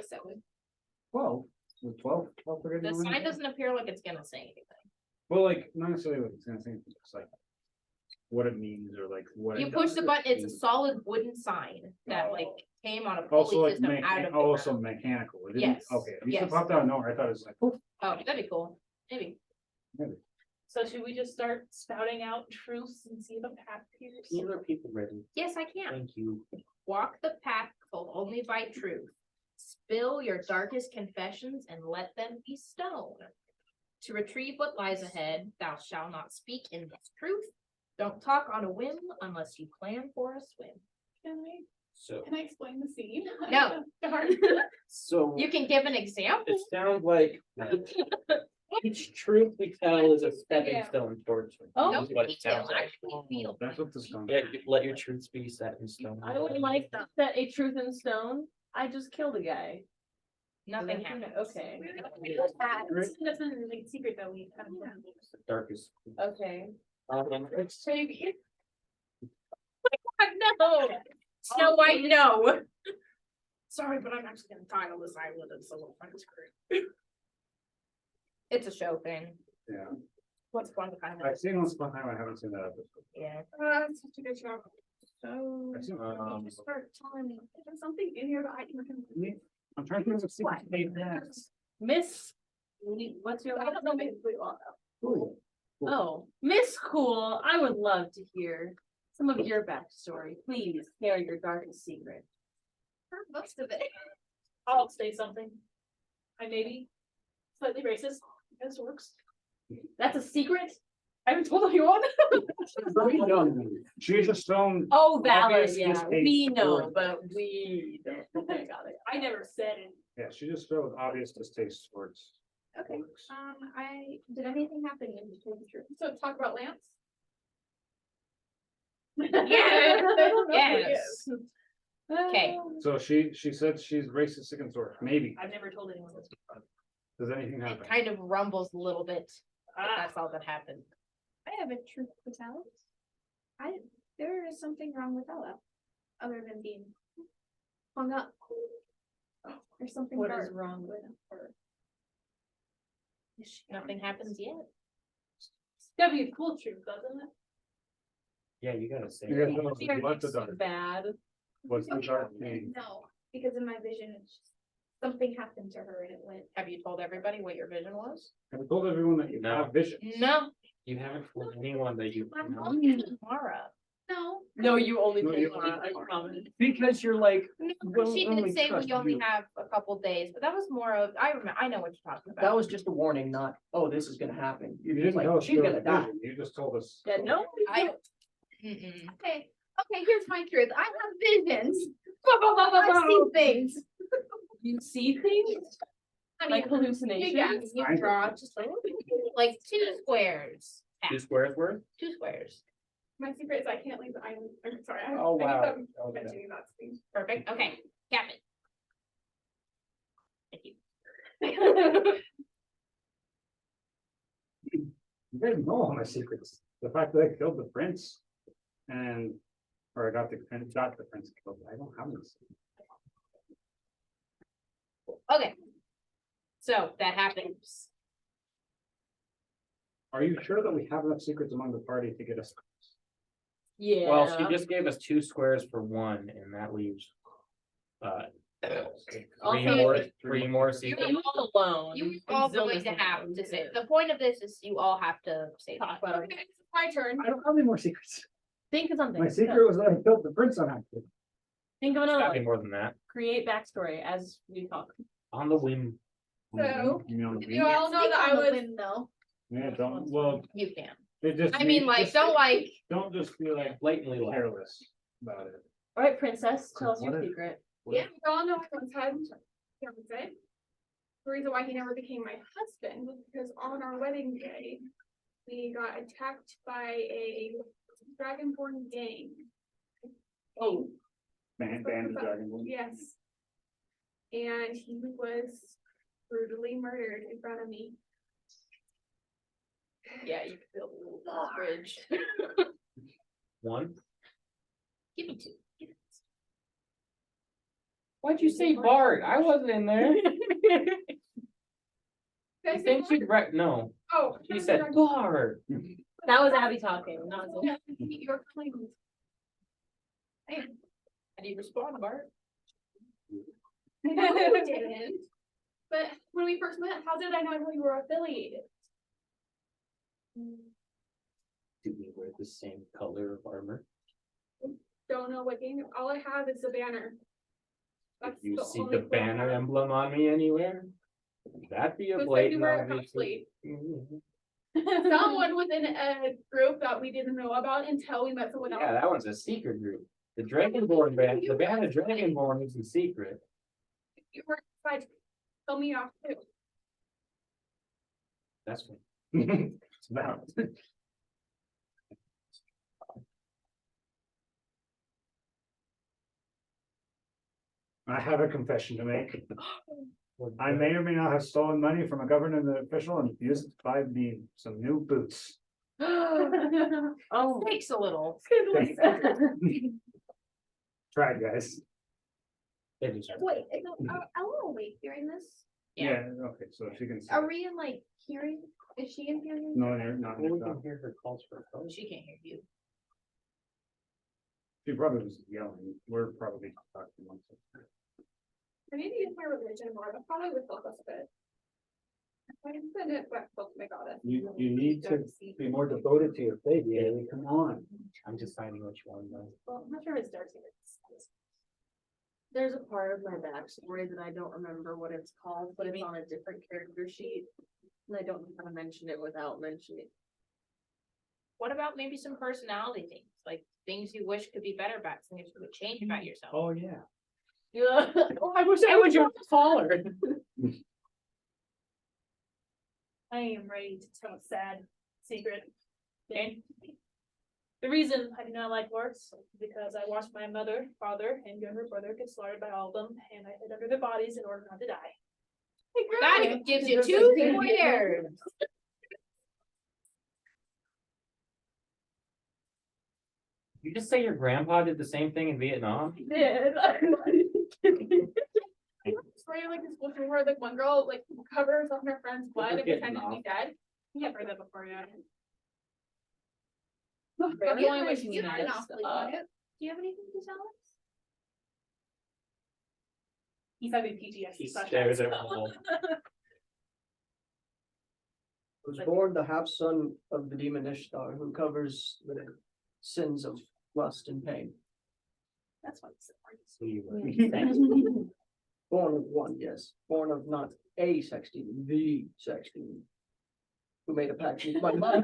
12. So 12. 12 for The getting sign one? doesn't appear like it's gonna say anything. Well, like, not necessarily what it's gonna say, just like what it means or like what. You it push does. the button, it's a solid wooden sign that like came on a Also pulley like system out of the also ground. mechanical. It didn't- Yes, Okay, it used to yes. pop out of nowhere. I thought it was like, poof. Oh, that'd be cool, maybe. So should we just start spouting out truths and see if a path appears? Can you repeat the riddle? Yes, I can. Thank you. Walk the path told only by truth. Spill your darkest confessions and let them be stone. To retrieve what lies ahead, thou shalt not speak in this truth. Don't talk on a whim unless you plan for a swim. So, Can I explain the scene? No. Darn. so You can give an example. it sounds like each truth we tell is a stepping Yeah. stone towards. Oh. No is what it detail, sounds like. actually feel. That's what this comes. Yeah, let your truths be set in stone. I would like to set a truth in stone. I just killed a guy. Nothing happened. Okay. That's a like, secret that we have. The darkest. Okay. Maybe. No. Snow White, no. Sorry, but I'm actually gonna title this island as a little French crew. It's a show thing. Yeah, What's fun to kind of, I've seen Once Upon a Time. I haven't seen that episode. yeah. That's such a good show. So. I've seen- Just start telling me, there's something in here that I can. I'm trying to think of a secret name next. Miss, what's your? I don't know, maybe we all know. Cool. Oh, Miss Cool, I would love to hear some of your backstory. Please share your darkest secret. Most of it. I'll say something. I may be slightly racist. This works. That's a secret? I haven't told anyone. She's a stone. Oh, valid, Obvious yeah, distaste we know, for- but we don't. Okay, got it. I never said it. Yeah, she just showed obvious distaste towards. Okay, Um, did anything happen in between the truth? so talk about Lance. Yeah, Yes. yes. Okay. So she said she's racist sick and sore. Maybe. I've never told anyone this. Does anything It happen? kind of rumbles a little bit. But Ah, that's all that happened. I have a truth with Alex. There is something wrong with Ella, other than being hung up. There's something what dark is wrong with her. Nothing happens yet. It's gotta be a cool truth, doesn't it? Yeah, you gotta say. You guys it. know We are what's the so dark? bad. What's the dark name? No, because in my vision, it's just, something happened to her and it went. Have you told everybody what your vision was? Have you told everyone that you No. have vision? No. You haven't told anyone that you. I'm know. not- Mara. No. No, you only No, told you Laura, only I told promise. Because you're like, No, We'll she only did say trust we only you. have a couple days, but that was more of, I remember, I know what you're talking about. that was just a warning, not, oh, this is gonna happen. You You're didn't like, tell us she's you gonna have die. vision. You just told us. Yeah, no. I. Mm-mm. Okay, here's my truth. I have visions. I see things. You see things? I Like mean, hallucinations? You I- draw just like 2 squares. 2 squares worth? 2 squares. My secret is I can't leave the island. I'm sorry. Oh, wow. I need Okay. to mention that scene. Perfect. Okay, Captain. Thank you. You guys know all my secrets. The fact that I killed the prince and, or I got the prince killed. I don't have this. Okay. So that happens. Are you sure that we have enough secrets among the party to get us? Yeah. Well, she just gave us 2 squares for 1, and that leaves. Also- 3 more You secrets. were all alone. You and all Zill going to doesn't have know to what say, it the is. point of this is you all have to say Talk that. about it. Okay, it's my turn. I don't have any more secrets. Think of something. My Go. secret was that I killed the prince on accident. Think of It's another gotta be one. more than that. Create backstory as we talk. On the whim. So, You know, you all know that I was. though. yeah, don't, well, You can. it just. I mean, like, don't like, Don't just be like Blatantly lie. careless about it. All right, princess, tell us What your if- secret. Yeah, we all know I once had fiance. The reason why he never became my husband was because on our wedding day, we got attacked by a dragonborn gang. Oh, Band of dragon. Yes. And he was brutally murdered in front of me. Yeah, you can build a little bridge. One, Give me two. why'd you say Bart? I wasn't in there. Did I I say think more? she no, Oh. she said Bart. That was Abby talking, not Zoe. You're kind. How do you respond, Bart? No, you didn't. But when we first met, how did I know you were affiliated? Do we wear the same color of armor? Don't know what game. All I have is the banner. If That's you the see only the clue I banner have. emblem on me anywhere, that'd be a Who said you blatant were a obvious. conflict? Mhm. Someone within a group that we didn't know about until we met someone else. Yeah, that one's a secret group. The Dragonborn band, the band of Dragonborn is a secret. You were tried to tell me off too. That's one. It's about. I have a confession to make. I may or may not have stolen money from a government official and used it to buy me some new boots. Oh, takes a little. Try, guys. They deserve it. Wait, no, Ella awake during this? Yeah, okay, so she can. see Are it. we in like hearing? Is she in hearing? No, you're not. Well, we can hear her calls for phone. She can't hear you. She probably was yelling. We're probably talking amongst us. I need to use my religion more. That probably would help us a bit. I can send it back to my goddess. You need to be more devoted to your faith, Haley, come on. I'm just finding which one though. Well, I'm not sure if it's Darcy. There's a part of my backstory that I don't remember what it's called, but it's on a different character sheet. And I don't know how to mention it without mentioning. What about maybe some personality things, like things you wish could be better about, things you would change about yourself? Oh, yeah. Yeah. Oh, I wish I was your taller. I am ready to tell a sad secret. Okay. The reason I do not like orcs is because I watched my mother, father, and younger brother get slaughtered by all of them, and I hid under their bodies in order not to die. That gives you two squares. You just say your grandpa did the same thing in Vietnam? Story like this one where like one girl like covered herself in her friend's blood and Getting pretended to be off. dead. You have heard that before, yeah. Very the only way nice. she's You've not been enough, awfully quiet. Do you have anything to tell us? He's having PTSD. He slash stares at asthma. a wall. Was born the half son of the demon Ishtar, who covers the sins of lust and pain. That's why it's so hard. So you were- Born of one, yes. Born of not a sex demon, the sex demon. Who made a pact with my mother.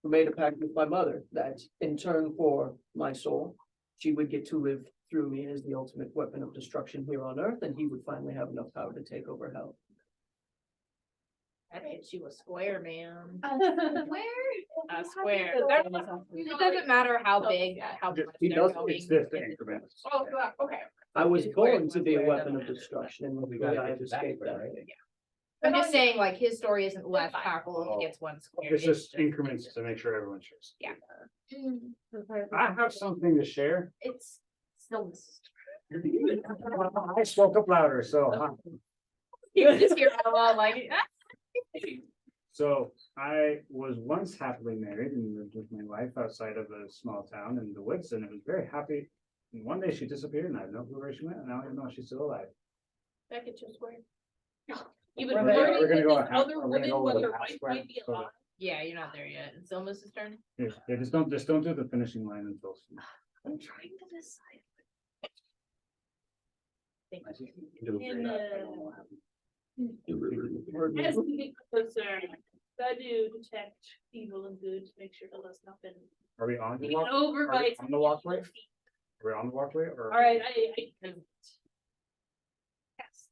Who made a pact with my mother that in turn for my soul, she would get to live through me as the ultimate weapon of destruction here on earth, and he would finally have enough power to take over hell. That hits you a square, man. Where? A square. You know, It doesn't matter how big, how Just- much He they're does going. exist in increments. Oh, yeah, okay. I was It's where- born to be a where it weapon of doesn't matter. destruction, and We luckily gotta I get have to that escaped point, that. right? I'm just saying, like, his story isn't less powerful if he gets one square. It's just increments to make sure everyone shares. Yeah. I have something to share. It's still. I spoke up louder, so. You just hear a lot like. So I was once happily married and lived with my wife outside of a small town in the woods, and it was very happy. And one day she disappeared and I have no clue where she went, and now I know she's still alive. That gets you a square. You've been We're gonna- flirting we're gonna with go this a half- other we're gonna woman go with when a your half wife square, might be so that- alive. Yeah, you're not there yet. It's Ilma's turn. Yeah, just don't do the finishing line until. I'm trying to decide. Thank you. In We're- as we get closer, I do detect evil and good to make sure that there's nothing. Are we on the Taken walk? over Are by. we on the walkway? Are we on the walkway or? All right, I. Yes.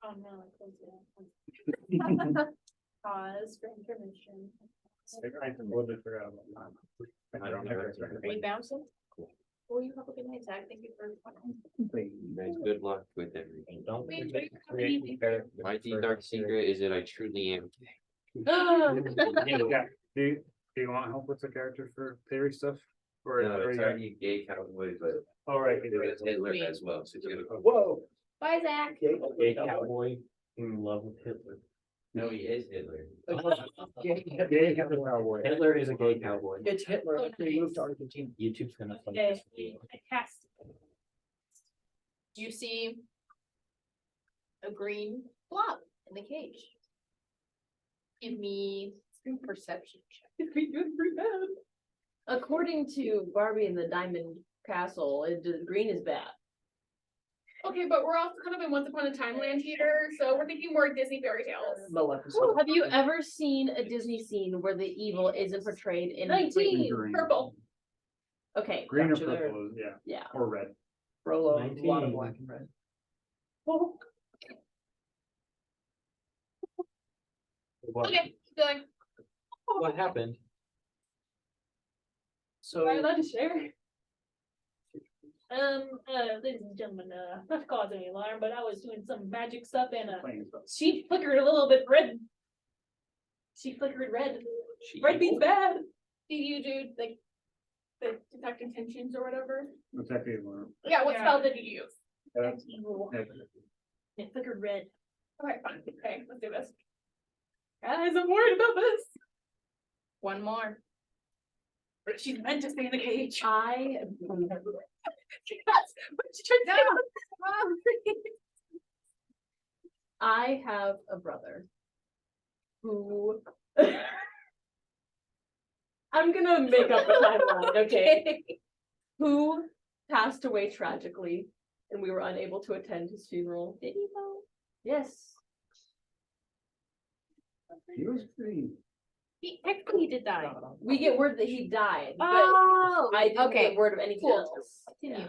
Oh no, I closed it. Pause for information. I completely forgot about that. Are you bouncing? Well, you have a good night, Zach. Thank you for. You guys, good luck with everything. Don't Wait, forget to wait, create character My deep for- dark secret is that I truly am. Yeah, do you want help with the character for theory stuff? Or No, or it's you- already gay cowboy, but all right, it is Hitler as well, so it's gonna. whoa. Bye, Zach. Gay cowboy in love with Hitler. No, he is Hitler. Gay cowboy. Hitler is a gay cowboy. It's Hitler, Oh, after he moved to Argentina. YouTube's gonna find Okay, this video. I cast. You see a green blob in the cage. Give me a perception check. According to Barbie and the Diamond Castle, green is bad. Okay, but we're also kind of in Once Upon a Time land here, so we're thinking more Disney fairy tales. Maleficent. Have you ever seen a Disney scene where the evil isn't portrayed in green? Green. Purple. Okay. Green or gotcha there. purple, yeah, Yeah. or red. Frollo, a lot of 19. black and red. What, Okay, going. what happened? So, Am I allowed to share? Ladies and gentlemen, not to cause any alarm, but I was doing some magic stuff and Playing stuff. she flickered a little bit red. She flickered red. Red means bad. Do you do like the detect intentions or whatever? Exactly. Well, Yeah, what Yeah. spell did you use? that's- Evil. yeah. It flickered red. Okay, fine. Okay, let's do this. Guys, I'm worried about this. One more. She's meant to stay in the cage. I Yes, but she tried to. I have a brother who I'm gonna make up a timeline, okay? Who passed away tragically, and we were unable to attend his funeral. Did he though? Yes. He was pretty. He technically did die. We get word that he died, but Oh, I didn't okay. get word of anything Cool. else. Continue.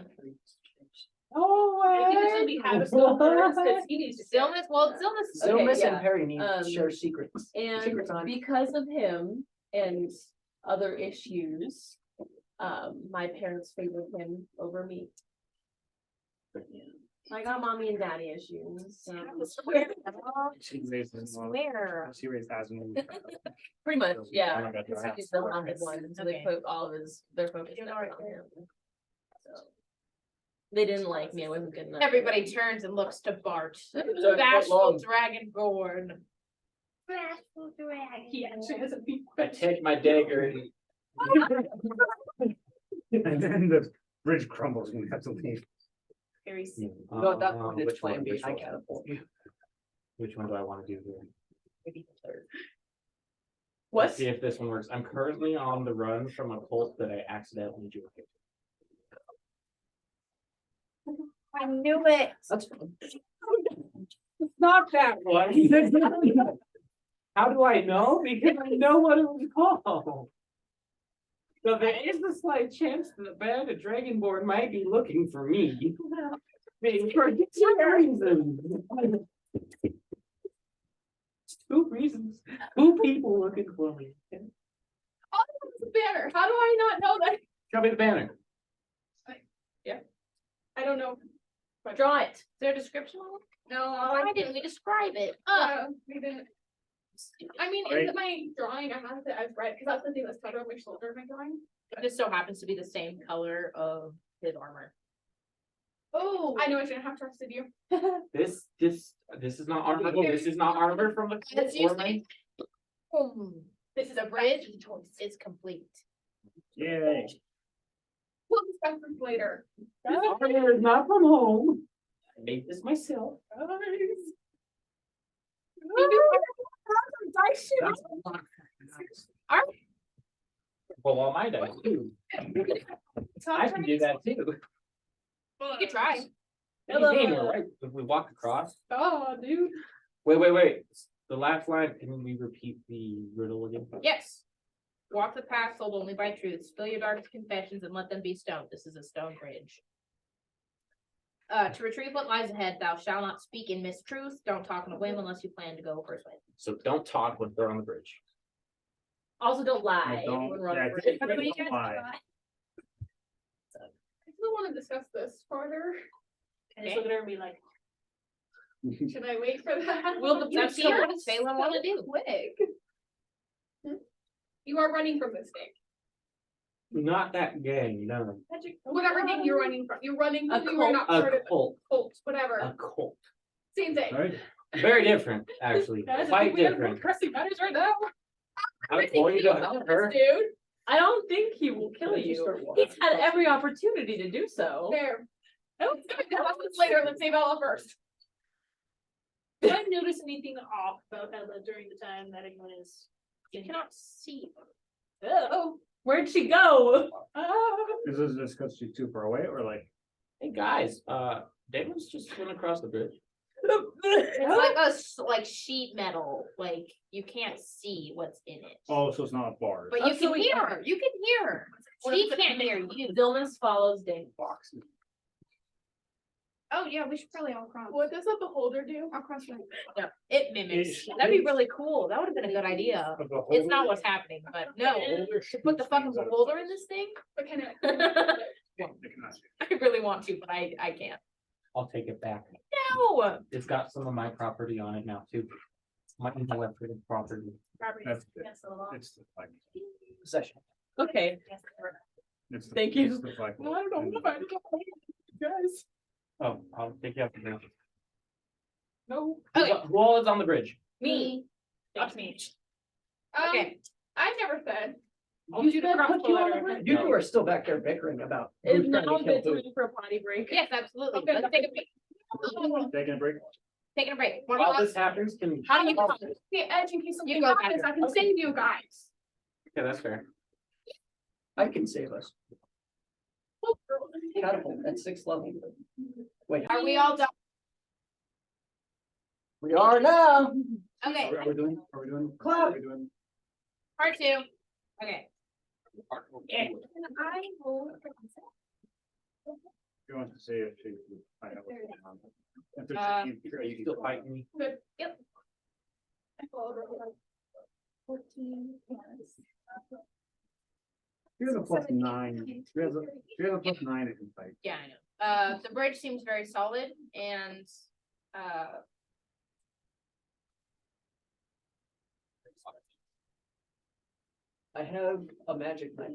Oh, I think this will be have stillness because he needs to Stillness, well, stillness is Okay, Zilmus yeah. and Perry need Um, to share secrets. And Secret time. because of him and other issues, my parents favored him over me. I got mommy and daddy issues, so She raised him. Where? She raised Asmund. pretty much, yeah. Oh my God, Because that he's the wanted one, so they Okay. put all of their focus You're on not him. So. They didn't like me, I wasn't good enough. Everybody turns and looks to Bart. So, Bashful long. Dragonborn. He actually has a beat. I take my dagger. And then the bridge crumbles and we have to leave. Very No, at that point, it's Which one, plan B, which I one? can't afford you. Which one do I wanna do here? maybe the third. What? Let's see if this one works. I'm currently on the run from a cult that I accidentally joined. I knew it. That's fine. It's not that one. How do I know? Because I know what it was called. So there is a slight chance that the band of Dragonborn might be looking for me. Maybe for two reasons. Two reasons. Two people looking for me. Oh, it's a banner. How do I not know that? Show me the banner. I don't know. Draw it. Is there a description on it? No, Why didn't we describe it? we didn't. I mean, Right. in my drawing, I have it as red, because that's the thing that's tugged on my shoulder in my drawing. It just so happens to be the same color of his armor. Oh, I know I shouldn't have trusted you. This is not armor. This is not armor from the. It's usually. This is a bridge choice. is complete. Yay. We'll discuss this later. This armor is not from home. I made this myself. Well, all my dice too. I can do that too. You could try. What do you mean, right? If we walk across. Oh, dude. Wait. The last line, can we repeat the riddle again? Yes. Walk the path sold only by truth. Spill your darkest confessions and let them be stoned. This is a stone bridge. To retrieve what lies ahead, thou shalt not speak in mistruth. Don't talk on a whim unless you plan to go first way. So don't talk when they're on the bridge. Also, don't lie. Don't- when we're on yeah, the bridge. don't lie. want to discuss this further. And just look at her and be like, Should I wait for that? Will the Let's see what Salem wanna do. Quick. You are running from this thing. Not that gang, no. Whatever thing you're running from, you're running A from, you are not A part of the cult, cult, whatever, a cult. same thing. Right? Very different, actually, guys, I quite think we have different. pressing matters right now. I'm going to help her. Dude, I don't think he will kill Can I just you. start walking He's had across every the- opportunity to do so. there. Oh, later, let's save Ella first. Did I notice anything off about Ella during the time that anyone is? You cannot see. Oh. Where'd she go? Is this just because she's too far away or like? Hey, guys, Damon's just went across the bridge. It's like like sheet metal, like you can't see what's in it. Oh, so it's not bars. But you can hear her, you can hear her. She can't hear you. Stillness follows Dane. Boxes. Oh, yeah, we should probably all cross. What does a beholder do? I'll cross right. No, it mimics. It That'd be really cool. That would have been a good idea. It's not what's happening, but no. To put the fucking beholder in this thing? But can it? I really want to, but I can't. I'll take it back. No. It's got some of my property on it now too. My intellectual property. Property That's good. against the law. It's the flag. Possession. Okay, It's the- Thank you. it's the flag. Well, I don't know if I guys. Oh, I'll take you up the bridge. No. Okay. Who all is on the bridge? Me. That's me. Okay. I never said. I'll do the cross the letter. You two are still back there bickering about. is who's trying to now kill good who. time for a potty break? Yes, absolutely. Okay, Let's take a break. Taking a break. Taking a break. While this happens, can. How do you? Okay, Edge, in case something go, happens, I can save you guys. Okay, that's fair. I can save us. Catapult at 6th level. Wait, Are we all done? we are now. Okay, Are we doing? Clap. Are we doing? part 2. Okay. You want to say if she would find out what's going on. If there's Uh, any- Are you still fighting me? Good. Yep. I followed her like 14. She has a +9. She has a +9 in fight. Yeah, I know. The bridge seems very solid and, I have a magic knife.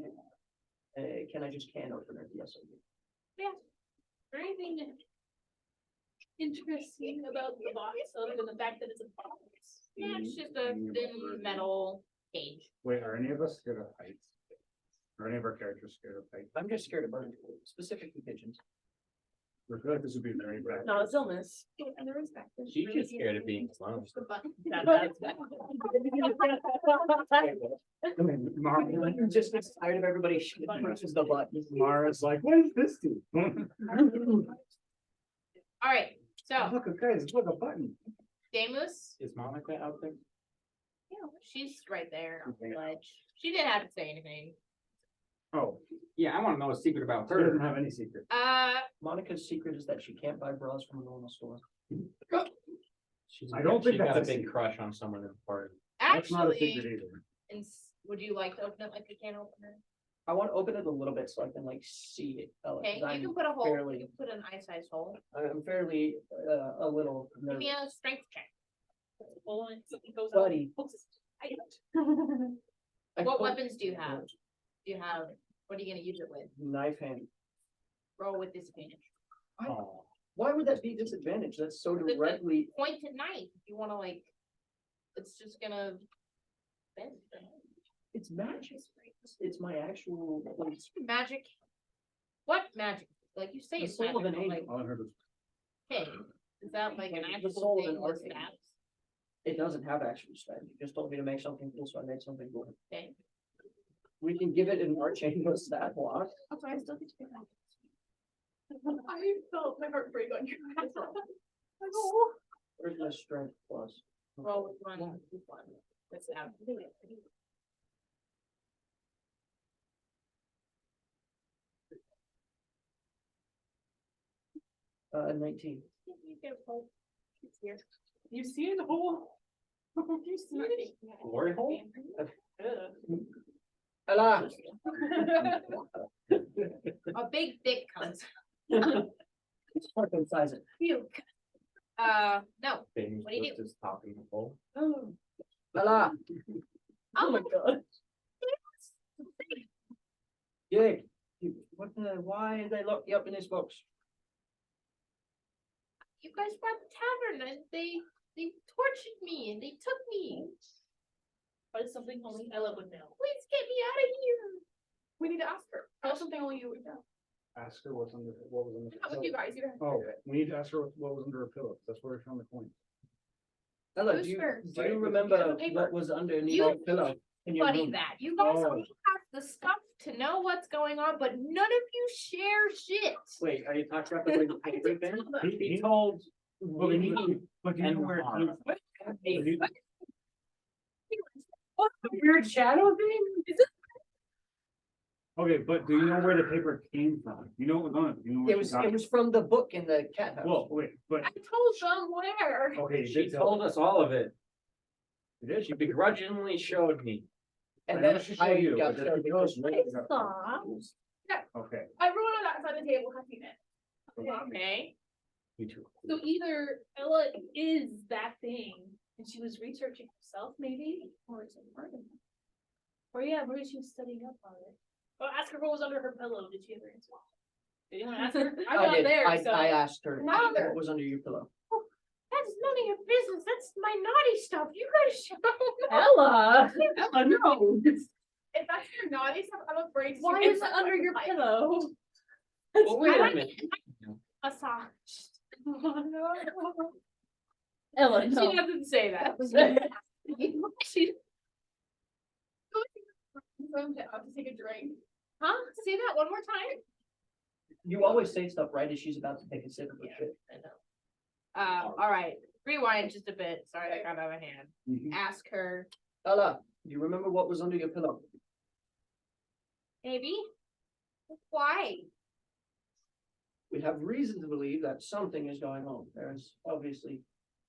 Can I just can open it? Yes. I do. Is there anything interesting about the box other than the fact that it's a box? yeah, it's just a thin metal cage. Wait, are any of us scared of heights? Are any of our characters scared of heights? I'm just scared of birds, specifically pigeons. I feel like this would be very bad. Not a stillness. And there is back there. She's just scared of being alone. The button. I'm just tired of everybody shooting pushes the button. Mara's like, what does this do? All right, so Look, guys, it's like a button. Damus, Is mom like that out there? she's right there on the ledge. She didn't have to say anything. Oh, Yeah, I wanna know a secret about she doesn't her. have any secret. Monica's secret is that she can't buy bras from a normal store. She's I don't think she's got that's a a big secret. crush on someone in the party. That's not a secret Actually, either. would you like to open it like a can opener? I want to open it a little bit so I can like see it. 'Cause Okay, you I'm can put a hole, fairly- you can put an eye-sized hole. I'm fairly, a little Give me nervous. a strength check. Well, when something goes out, Buddy. hooks its- I- I What put weapons do you have? Do you have, what are you gonna use it with? Knife hand. Roll with disadvantage. Oh, Why would that be disadvantage? That's so Because it- directly, Pointed knife, if you wanna like, it's just gonna. bend. it's magic. It's my actual, like, Magic. What magic? Like you say The it's soul magic, of an but like, All I heard was, hey, is that like an Like, the actual soul of thing an with arcane. stabs? it doesn't have actual stat. You just told me to make something cool, so I made something cool. Okay, We can give it an arcane with stat block. Oh, sorry, I still get to pick that. I felt my heart break on your. Where's my strength plus? roll with one. That's out. 19. You see the hole? You see it? glory hole? Ella, A big dick comes. circumcise it. Puke. No. What do you do? Just talking the phone. Ella, Oh my god. yeah, why did they lock you up in this box? You guys brought the tavern and they tortured me and they took me. But it's something only Ella would know. Please get me out of here. We need to ask her. Tell us something only you would know. Ask her what was under. Not with you guys, you don't. Oh, we need to ask her what was under her pillow. That's where we found the coin. Ella, Who's first? do you remember Yeah, the paper. what was underneath You your pillow in your Buddy room? that. You guys Oh. all have the stuff to know what's going on, but none of you share shit. Wait, are you talking about the I paper did thing? tell them. He told. But do you know where? What, the weird shadow thing? Okay, but do you know where the paper came from? You know what was on it? You know where It she got was from the book in the cat house. Well, wait, but, I told them where. okay, you She did tell. told us all of it. You did? She begrudgingly showed me. And I then know she I showed you, got but showed just because because- I saw. Okay. Everyone on that side of the table has seen it. Okay. Me too. So either Ella is that thing and she was researching herself maybe, or it's a murder. Or yeah, maybe she was studying up on it. Oh, ask her what was under her pillow. Did she ever answer? Did you want to ask her? I'm I not did. there, so. I asked her Not either. what was under your pillow. That's none of your business. That's my naughty stuff. You guys should know. Ella! Ella, no! If that's your naughty stuff, I'm afraid. to Why see is it under your like- pillow? Well, wait a I minute. Massage. Ella, She no. doesn't say that. She, I'll just take a drink. huh? Say that one more time. You always say stuff right as she's about to take a sip of Yeah. shit. I know. All right. Rewind just a bit. Sorry, I got out of hand. Mhm. Ask her, Ella, do you remember what was under your pillow? maybe. Why? We have reason to believe that something is going on. There's obviously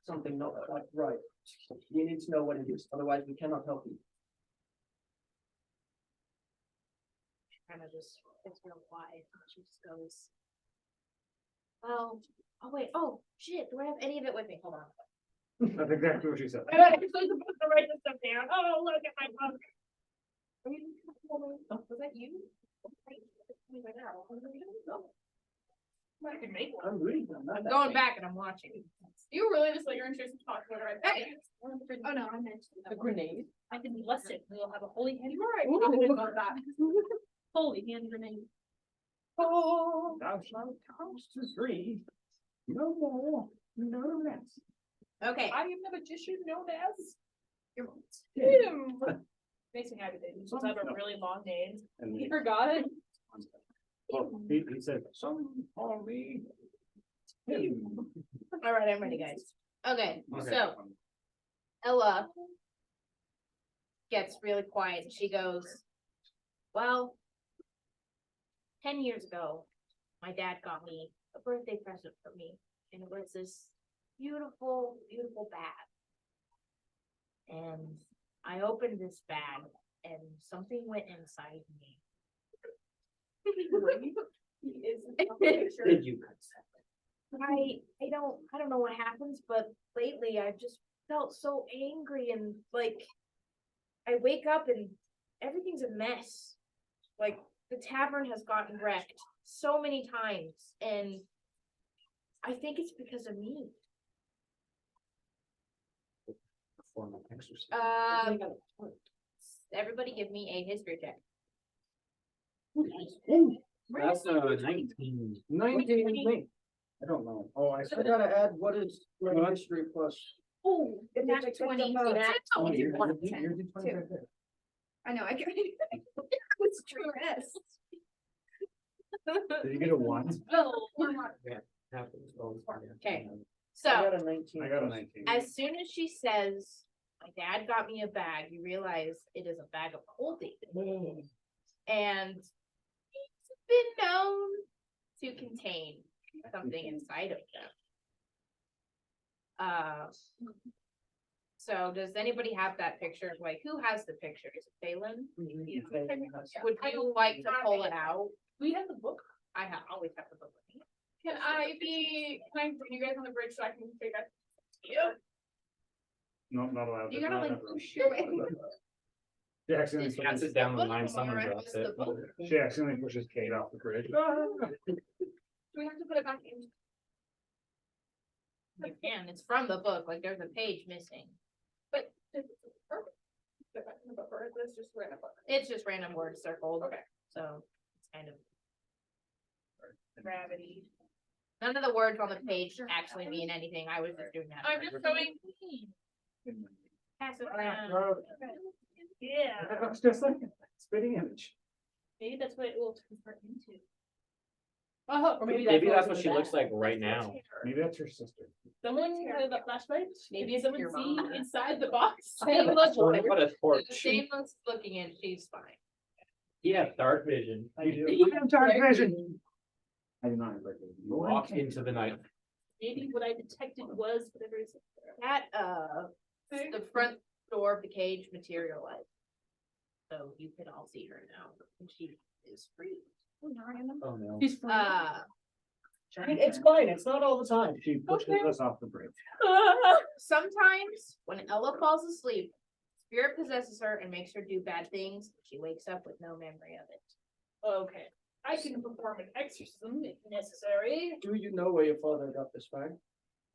something not quite right. You need to know what it is, otherwise we cannot help you. Kind of just gets real quiet. She just goes, well, oh wait, oh shit, do I have any of it with me? Hold on. That's exactly what she said. I'm actually supposed to write this stuff down. Oh, look at my book. Was that you? I could make one. I'm reading them. not I'm that going thing. back and I'm watching. You really just let your interests talk about it right Oh, no, I meant. A grenade. I can bless it. We'll have a holy hand. You're right. About that. Holy hand grenade. Oh, thou shalt count to 3. No more, no less. Okay. I am the magician known as. Him. Makes me happy that you just have a really long name. And He forgot it. well, he said, some call me. Him. All right, I'm ready, guys. Okay, Okay. so Ella gets really quiet and she goes, well, 10 years ago, my dad got me a birthday present for me, and it was this beautiful, beautiful bag. And I opened this bag and something went inside me. Did you consent? I don't know what happens, but lately I've just felt so angry and like I wake up and everything's a mess. Like the tavern has gotten wrecked so many times and I think it's because of me. Form of exercise. Everybody give me a history check. That's 19. 19. I don't know. Oh, I I said. gotta add, what is your history plus? Oh, nat 20. Oh, You're one the- ten, you're the 20 too. right there. I know, I can. It's stressed. Did you get a 1? Okay. I So got a 19. I got a plus. 19. as soon as she says, my dad got me a bag, you realize it is a bag of holding. And it's been known to contain something inside of them. So does anybody have that picture? Like, who has the picture? Is it Phelan? Would you like to pull it out? We have the book. Always have the book with me. Can I bring you guys on the bridge so I can figure out? Yeah. No, not allowed. You gotta Not like allowed. push your way. She accidentally It's- pushes- Pass it down the book line, or someone it's drops the it. book? She accidentally pushes Kate off the bridge. Do we have to put it back in? You can, it's from the book, like there's a page missing. But it's perfect. Put it back in the book, or is this just random book? It's just random words circled. Okay. So it's kind of, Gravity. none of the words on the page actually mean anything. I was just doing that. I'm just showing. Pass it around. Yeah, That looks just like a spitting image. maybe that's what it will convert into. Oh, Maybe that's what she looks like right now. Maybe that's her sister. Someone had a flashlight? Maybe Did it's someone your see mom. inside the box? Same look, What a torch. same looks looking and she's fine. He has dark vision. You have dark vision. I do not have dark vision. Walk into the night. Maybe what I detected was whatever is. That, the front door of the cage materialized. So you can all see her now, and she is free. Oh, no. She's free. It's fine, it's not all the time. She pushes us off the bridge. Sometimes when Ella falls asleep, spirit possesses her and makes her do bad things. She wakes up with no memory of it. Okay, I can perform an exorcism if necessary. Do you know where your father got this bag?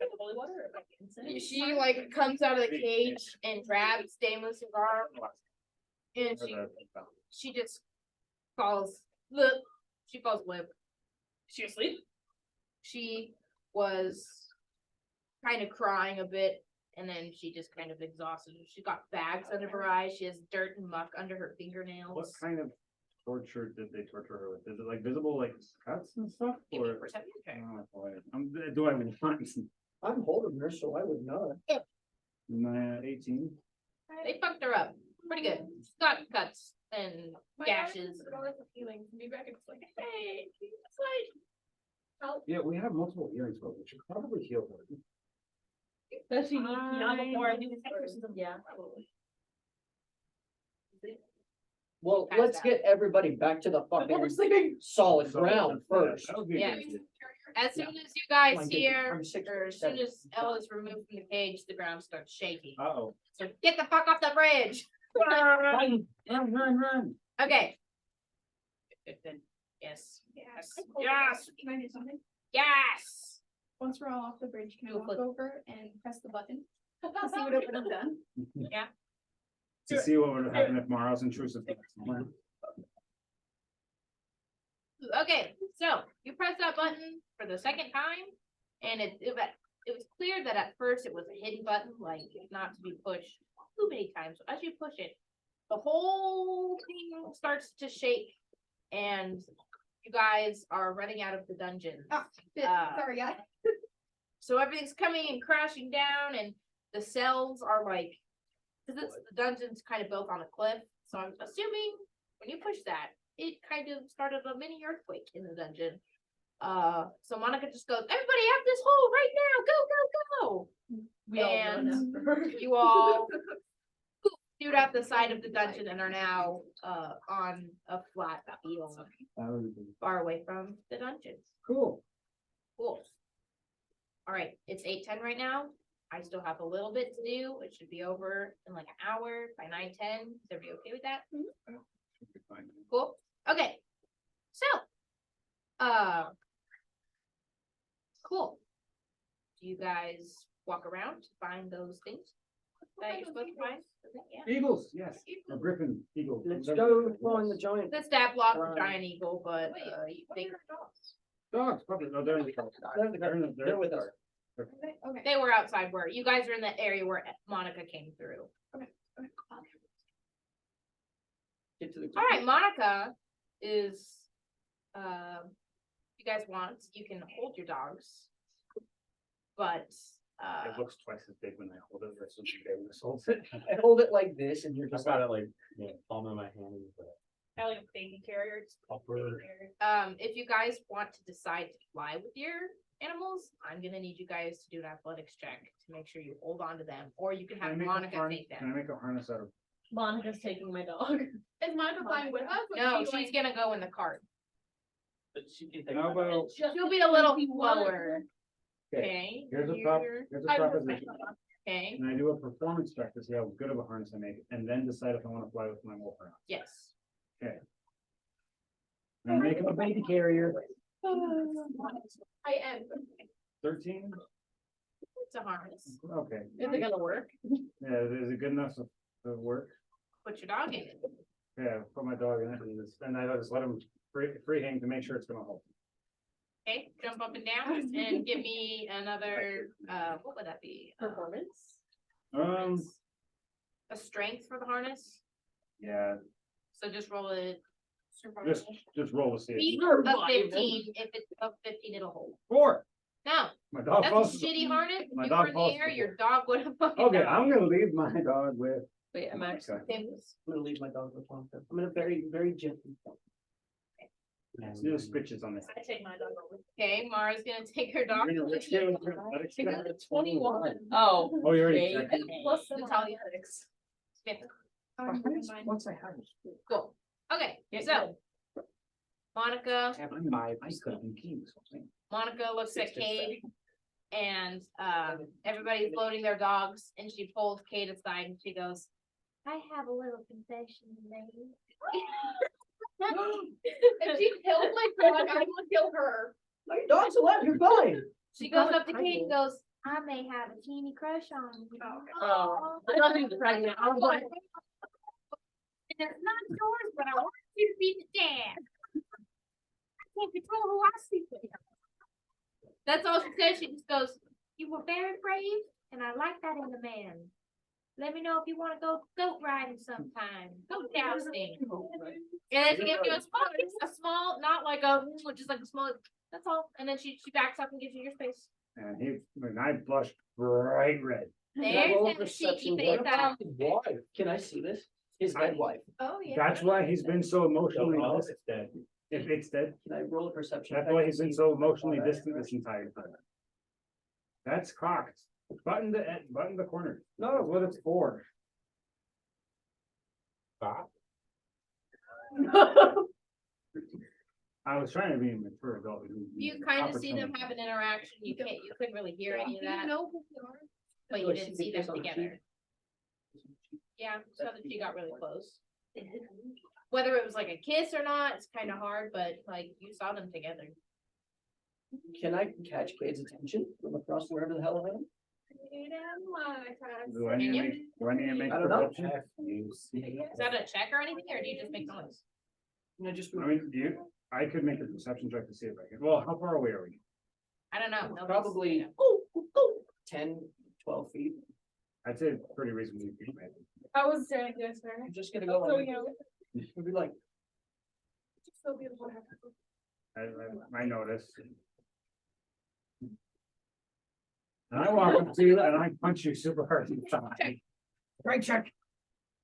Got the holy water, or like incense? She like comes out of the cage and grabs Damon's arm, and she just falls. Look, she falls limp. She asleep? She was kind of crying a bit, and then she just kind of exhausted. She got bags under her eyes. She has dirt and muck under her What fingernails. kind of torture did they torture her with? Is it like visible, like cuts and stuff? Give me a Or perception check. oh, boy. Do I want I'm holding her, so I would know. 18? They fucked her up pretty good. She's got cuts and My gashes. eyes are all healing. Maybe I could just like, hey, it's like. Help. Yeah, we have multiple healings, but we should probably heal her. Does she Not before I do this exorcism. Yeah. Probably. Well, Pass let's out. get everybody back to the fucking solid ground first. That would be Yeah. good. As soon as you guys I'm hear, I'm 6 or as soon as Ella's removed from the cage, the ground starts shaking. Uh-oh. So get the fuck off the bridge. Run, run. Okay. Yes. Yes. Yes. Can I do something? Yes. Once we're all off the bridge, can I Do a walk flip. over and press the button? To see what it would have done? To see what would happen if Mara's intrusive. Okay, so you press that button for the second time, and it was clear that at first it was a hidden button, like not to be pushed too many times. So as you push it, the whole thing starts to shake, and you guys are running out of the dungeon. Oh, shit. Uh, Sorry, guys. So everything's coming and crashing down, and the cells are like, because the dungeon's kind of built on a cliff. So I'm assuming when you push that, it kind of started a mini earthquake in the dungeon. So Monica just goes, "Everybody out this hole right now! Go, go, go!" We all run And after her. you all shoot out the side of the dungeon and are now on a flat field far away from the dungeon. Cool. Cool. All right, it's 8:10 right now. I still have a little bit to do. It should be over in like an hour by 9:10. Is everybody okay with that? Cool. Okay. So, cool. Do you guys walk around to find those things that you're supposed to find? Yeah. Eagles, yes. A griffin, eagle. Let's go find the giant. The stat block, the giant eagle, but Dogs, probably. No, they're in the car. They're with us. Okay. they were outside where you guys are in the area where Monica came through. Get to the. All right, Monica is, you guys want, you can hold your dogs. But, It looks twice as big when I hold it versus when I hold it. I hold it like this and you're Just just got it like, palm of my hand. I like a baby carrier. It's Upper. baby carrier. if you guys want to decide to fly with your animals, I'm gonna need you guys to do an athletics check to make sure you hold on to them, or you can Can I have make a Monica harn- take Can I them. make a harness out of? Monica's taking my dog. Is Monica flying with us? or is No, she she's going- gonna go in the cart. But she can take. How about, She'll be a little If you want her slower. okay, Okay, here's a here, proposition. okay, And I do a performance check to see how good of a harness I make, and then decide if I wanna fly with my wolf or not. yes. I'm making a baby carrier, I am. 13, It's a harness. okay, Is it gonna work? yeah, is it good enough to work? Put your dog in it. Yeah, put my dog in it, and I just let him free hang to make sure it's gonna hold. Okay, jump up and down and give me another, what would that be? Performance? A strength for the harness, Yeah, so just roll it. just roll to see it. Beat of Survival. 15, if it's of 15, it'll hold. 4, No, my dog that's falls. a shitty harness. My You dog were in falls the air, before. your dog would have fucking Okay, died. I'm gonna leave my dog with. Wait, I'm actually. Okay. I'm gonna leave my dog with Monica. I'm gonna very, very gently. Let's do switches on this. I take my dog over. Okay, Mara's gonna take her dog. Let's do athletics I check. got a 21. Oh. Oh, you already okay. checked. Plus Natalia. Smith. Once I have. Cool. Okay, Yeah, so Monica, I could have been king. Monica looks at 6 to Cade and everybody's loading their dogs and she pulls Cade aside and she goes, I have a little confession to make. If she kills my dog, I will kill her. My dog's alive, you're fine. She goes up to Cade and goes, I may have a teeny crush on you. Oh, I thought he was pregnant. I was like, And it's not yours, but I want you to be the dad. I can't control who I sleep with. That's all she says. She just goes, you were very brave, and I like that in a man. Let me know if you want to go goat riding sometime. Goat jousting. And then she gives you a small, not like a, just like a small, that's all. And then she backs up and gives you your space. And I blushed bright red. There's that cheeky face out. Why? Can I see this? His dead wife. Oh, yeah. That's why he's been so emotionally No, distant. it's dead. If it's dead, Can I roll a perception? that's check why to he's been see so if- emotionally distant this entire time. That's cocked. Button the corner. No, what it's for. I was trying to be a mature adult. You kind of see them have an interaction. You couldn't really hear any of that, know who they are? but Do you I didn't see see this them on the together. sheet? Yeah, so that she got really close. Whether it was like a kiss or not, it's kind of hard, but like you saw them together. Can I catch Cade's attention from across wherever the hell I am? Do I need to make, I don't know. perception? Is that a check or anything, or do you just make noise? Can I just? I mean, I could make a perception check to see if I can, well, how far away are we? I don't know. Nobody's- Probably 10, 12 feet. I'd say pretty reasonably. I was saying this, sir. I'm just gonna go. So, on. you know, It'd be like, it's so beautiful. I noticed. And I walk up to you and I punch you super hard in the thigh. right check.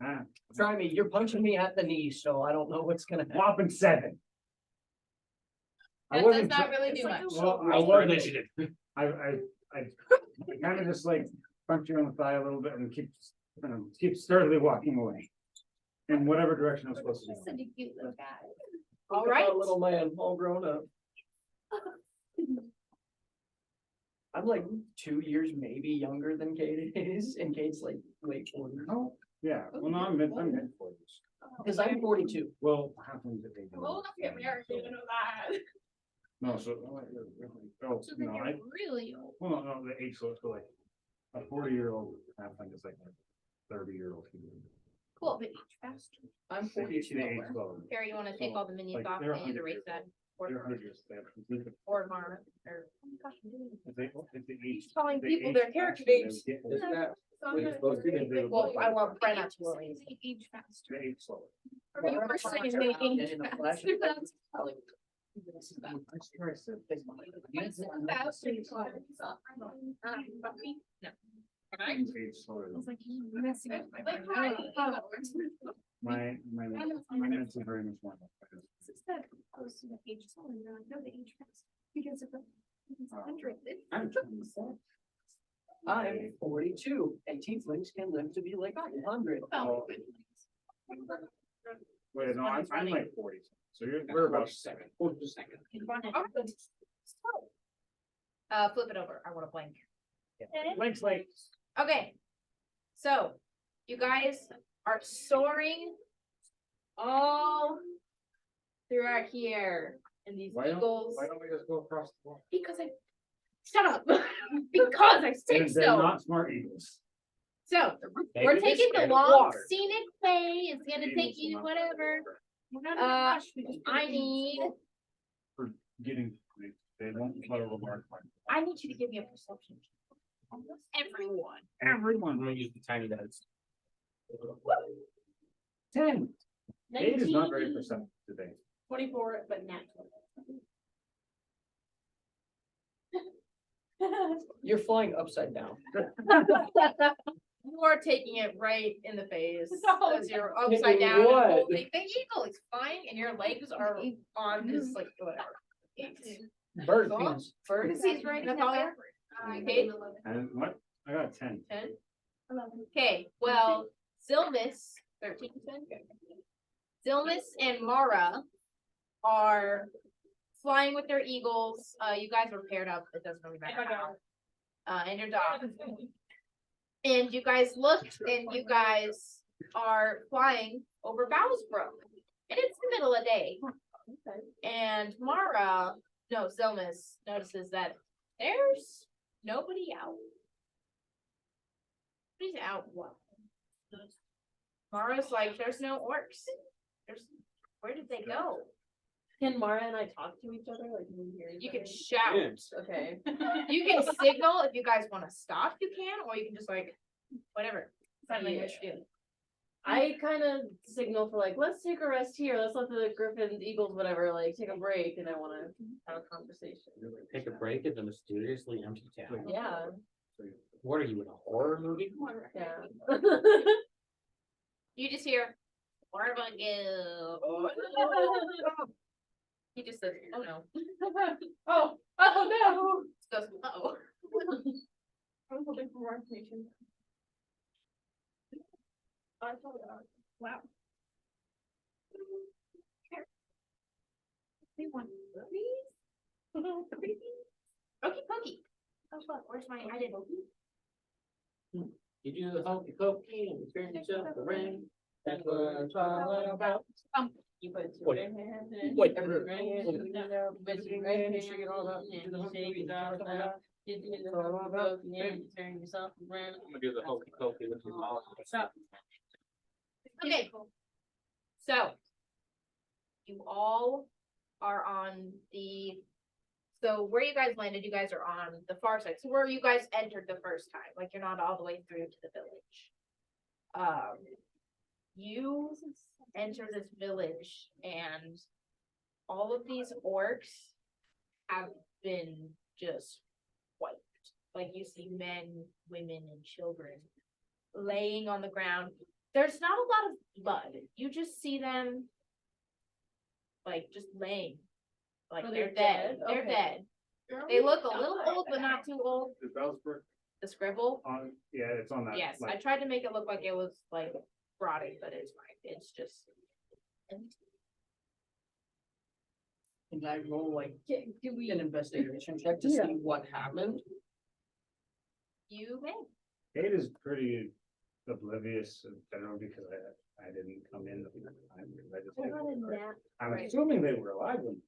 Ah, Try me. You're punching me at the knee, so I don't know what's gonna happen. whopping 7. I That does wasn't not tr- really It's do like much. a Well, I Roll for wasn't, initiative. I kind of just like punch you on the thigh a little bit and keep sturdily walking away. In whatever direction I'm supposed to go. Such a cute little guy. Look at right. that little man, all grown up. I'm like 2 years maybe younger than Kate is, and Kate's like late 40s. Oh, yeah, well, no, I'm mid 40s. Because I'm 42. Well, half of the day. I'm old enough to get married, you know that. No, so, oh, So then no, you're really old. well, no, the age, so it's like a 40-year-old halfling is like a 30-year-old. Cool. I'm 42. The age level. Carrie, you wanna take all the minions Like, off they're and 100 erase years that? They're 100 years, they have completed- Or Mara, or. if they- if the age- He's calling if the people age their character faster, names. they get- Is that what you're supposed to do? Well, I want Brenna to erase. Age faster. The age slower. You were saying And they in a age flash faster. of That's I swear I said things like that. faster. Age slower than- Messing up my Like, brain. My meds are very much more. Instead, goes to the age slower, no, the age faster, because of the I'm 27. I'm 42, and tieflings can live to be like 100. Oh. Wait, no, I'm like 40, so we're about second. Flip it over. I want to blank. Link's like, Okay. So you guys are soaring all throughout here. And these eagles. why don't we just go across the wall? Because I shut up. Because I say They're so. not smart eagles. So Maybe we're they're taking the scared of long water. scenic way. It's gonna take Eagles you will not- whatever. We're not in a rush, we just I need For getting, they won't let a remark. I need you to give me a perception. Everyone. Everyone. I'm gonna use the tiny dice. 10. 8 is not very 19, perceptive today. 24, but nat 20. You're flying upside down. You are taking it right in the face No. as you're upside down. What? And holding the eagle is flying, and your legs are on his like whatever. Bird Go on. feeds. Bird is right. That's all. Okay. And what? I got 10. 10. Okay. Well, Zilmis 13%. Zilmis and Mara are flying with their eagles. You guys were paired up. It doesn't really matter how. And your dog. And you guys looked, and you guys are flying over Bowsbrook. And it's the middle of the day. And Mara, no, Zilmis notices that there's nobody out. Nobody's out. What? Mara's like, there's no orcs. Where did they go? Can Mara and I talk to each other? Like, can we hear each You other? can shout. Okay. You can signal if you guys want to stop, you can, or you can just like, whatever. Sign language do. I kind of signal for like, let's take a rest here. Let's let the griffins, eagles, whatever, like take a break. And I want to have a conversation. Take a break in the mysteriously empty town. Yeah. What are you, in a horror movie? Yeah. You just hear, Warbugle. He just says, oh no. Oh no. Just goes, uh-oh. I'm hoping for more information. Wow. They want cookies? Okey pokey. Oh, fuck, where's my, I did You do the hokey pokey and turn yourself around. That's what I'm talking about. You put two Wait. hands in. Wait. Put your right hand in there, put your right hand in all up, and you shake it all out. You do the hokey pokey and you turn yourself around. I'm gonna do the hokey pokey with your mouth. Stop. Okay. So. You all are on so where you guys landed, you guys are on the far side. So where you guys entered the first time, like you're not all the way through to the village. You enter this village and all of these orcs have been just wiped. Like you see men, women, and children laying on the ground. There's not a lot of blood. You just see them like just laying. Like Oh, they're they're dead. dead? They're Okay. dead. They look a little old, but not too old. Is Bellsbrook The scribble. on? Yeah, it's on that. Yes, I like, tried to make it look like it was like rotting, but it's fine. It's just. And I roll like Do we? an investigation check to Yeah. see what happened. You may. Kate is pretty oblivious in general because I didn't come in the first time. I just, They're not in that. I'm Right. assuming they were alive when.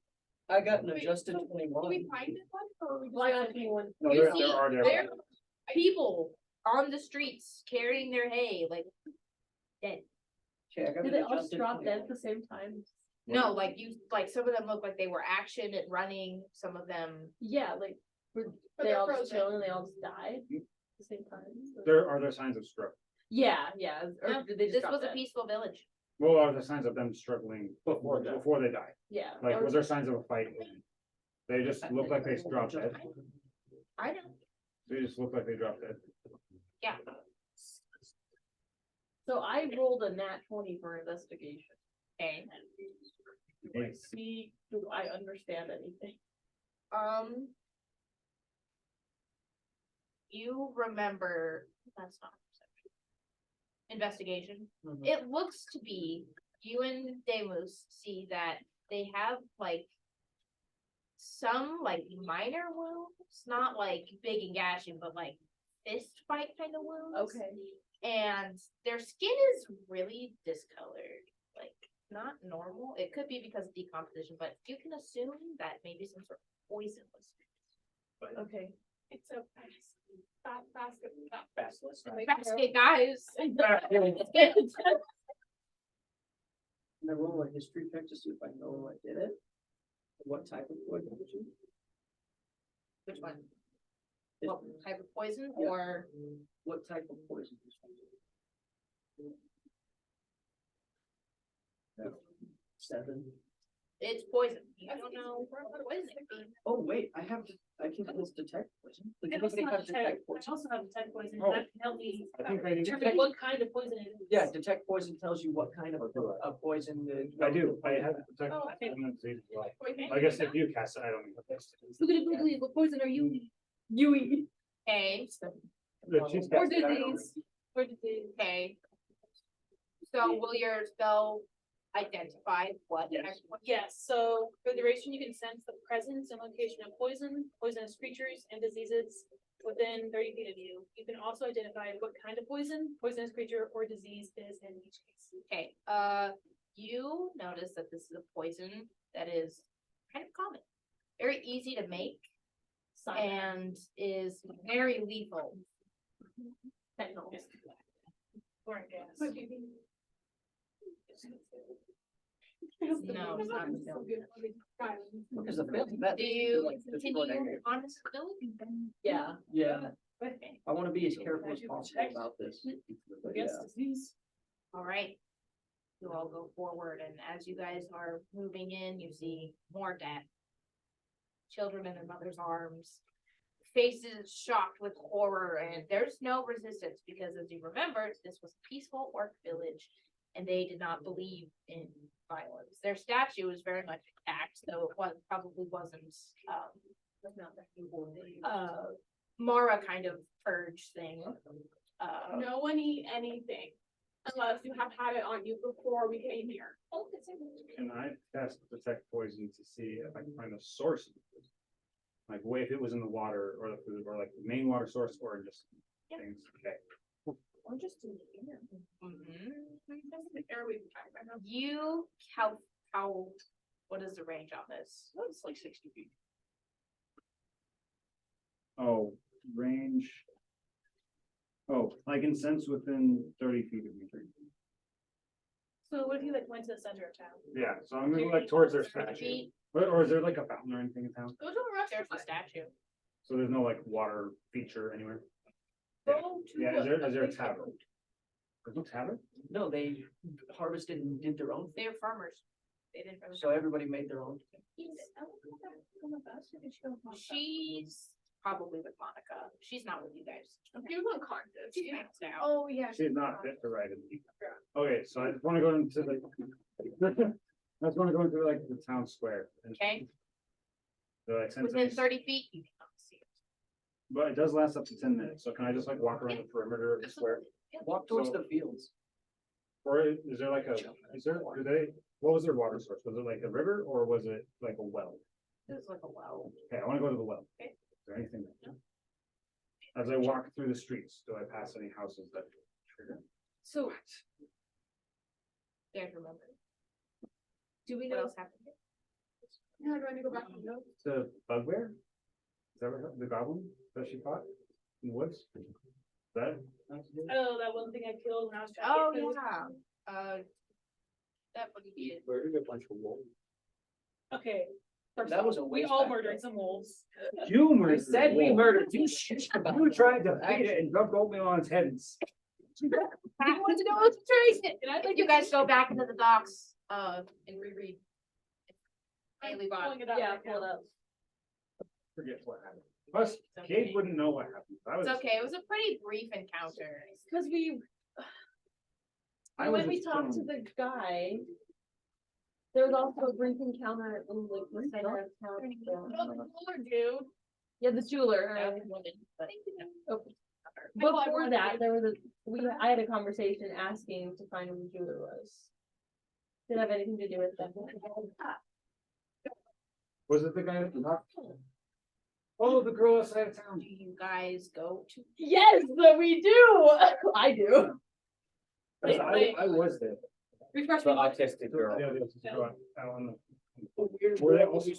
I got an Wait, adjusted Did 21. we find this one or we just? Well, I got 21. No, You there see, are there people on the streets carrying their hay, like dead. Okay, I got Did an they all just adjusted drop dead 21. at the same time? No, like some of them look like they were action and running. Some of them. Yeah, like, were But they they're all just frozen. chilling and they all just died at the same time? Are there signs of struggle? Yeah, or No, did they just this drop was a dead? peaceful village. Well, are there signs of them struggling Before before they die? Yeah. Like, or- was there signs of a fight? They just look like they dropped dead. I know. They just look like they dropped dead. Yeah. So I rolled a nat 20 for investigation. Okay. Do I understand anything? you remember, that's not perception. Investigation. Mhm. It looks to be, you and Demus see that they have like some like minor wounds, not like big and gashing, but like fist fight kind of wounds. Okay. And their skin is really discolored, like not normal. It could be because of decomposition, but you can assume that maybe some sort of poison was. Okay. It's a basket. Basilisk. Basket, guys. Can I roll a history check to see if I know who I did it? What type of poison did you? Which one? What type of poison Yeah. or? What type of poison? did you do? 7. It's poison. You don't know what poison it could be. Oh, wait, I can detect poison. Does anybody have detect poison? I also have detect poison, Oh. that can help me I think I need to. determine what kind of poison it is. Yeah, detect poison tells you what kind of a poison the. I do, I have. Oh, I think- I guess if you cast it, I don't need to cast it. What poison are you? You. Okay, The chief Or cast it, I don't disease, or disease. okay. So will your spell identify what? Yes. Yes, so for the duration, you can sense the presence and location of poison, poisonous creatures, and diseases within 30 feet of you. You can also identify what kind of poison, poisonous creature, or disease is in each case. Okay, you notice that this is a poison that is kind of common, very easy to make, and is very lethal. Fentanyl. Or gas. No, it's not. Because the fifth method. Do you continue on this ability? Yeah. Yeah, I wanna be as careful as possible about this. But yeah. Yes, disease. All right. You all go forward, and as you guys are moving in, you see more death. Children in their mother's arms, faces shocked with horror, and there's no resistance because, as you remember, this was a peaceful orc village, and they did not believe in violence. Their statue was very much intact, so it probably wasn't Mara kind of purge thing. No one eat anything unless you have had it on you before we came here. Can I test detect poison to see if I can find the source of the poison? Like, what if it was in the water or the food, or like the main water source, or in just Yeah. things, okay? Or just in the air. The air we You, what is the range on this? It's like 60 feet. Oh, range. Oh, I can sense within 30 feet of me. So what if you like went to the center of town? Yeah, so I'm gonna go like towards their 30 statue. feet. Or is there like a fountain or anything in town? Go to the There's restaurant. a statue. So there's no like water feature anywhere? Go to. Yeah, is there a tavern? There's no tavern? No, they harvested and did their own, They're farmers. They didn't really. so everybody made their own. She's probably with Monica. She's not with you guys. She was unconscious. She's passed out. Oh, yeah. She's not fit to ride in. Okay, so I just wanna go into the. I just wanna go into like the town square. and- Okay, So like, since within it's- 30 feet, you cannot see it. But it does last up to 10 minutes, so can I just like walk around the perimeter of the square? Walk towards So- the fields. Or is there like what was their water source? Was it like a river or was it like a well? It was like a well. Okay, I wanna go to the well. Okay. Is there anything there? As I walk through the streets, do I pass any houses that trigger? So You guys remember. do we What know? else happened? Yeah, do I need to go back and look? The bugbear? Is that what, the goblin that she fought in the woods? That? Oh, that one thing I killed when I was trying to Oh, get food. yeah. That would be it. Where did a bunch of wolves? Okay. first That off, was a we waste all back murdered then. some wolves. You I murdered. said we wolf. murdered you. You tried to feed it and dumped oatmeal on its head. You want to know what's tracing? And I If you guys go back into the docks, and reread. Haley bought. pulling it up Yeah, right pull it now. up. Forget what happened. Plus, Kate wouldn't know what happened. I was. It's okay, it was a pretty brief encounter. Cause I when was we just talked to telling- the guy. There was also a brief encounter in like the center of town. Oh, the cooler dude. Yeah, the jeweler. That was woman, but- Okay. Well, Before everyone that, did. there was I had a conversation asking to find who the jeweler was. Did it have anything to do with that? Was it the guy that knocked? Oh, the girl outside of town. Do you guys go to? Yes, we do. I do. I was there. Refresh The me. autistic girl. Yeah, this is out on the- Weird, Were they we're also-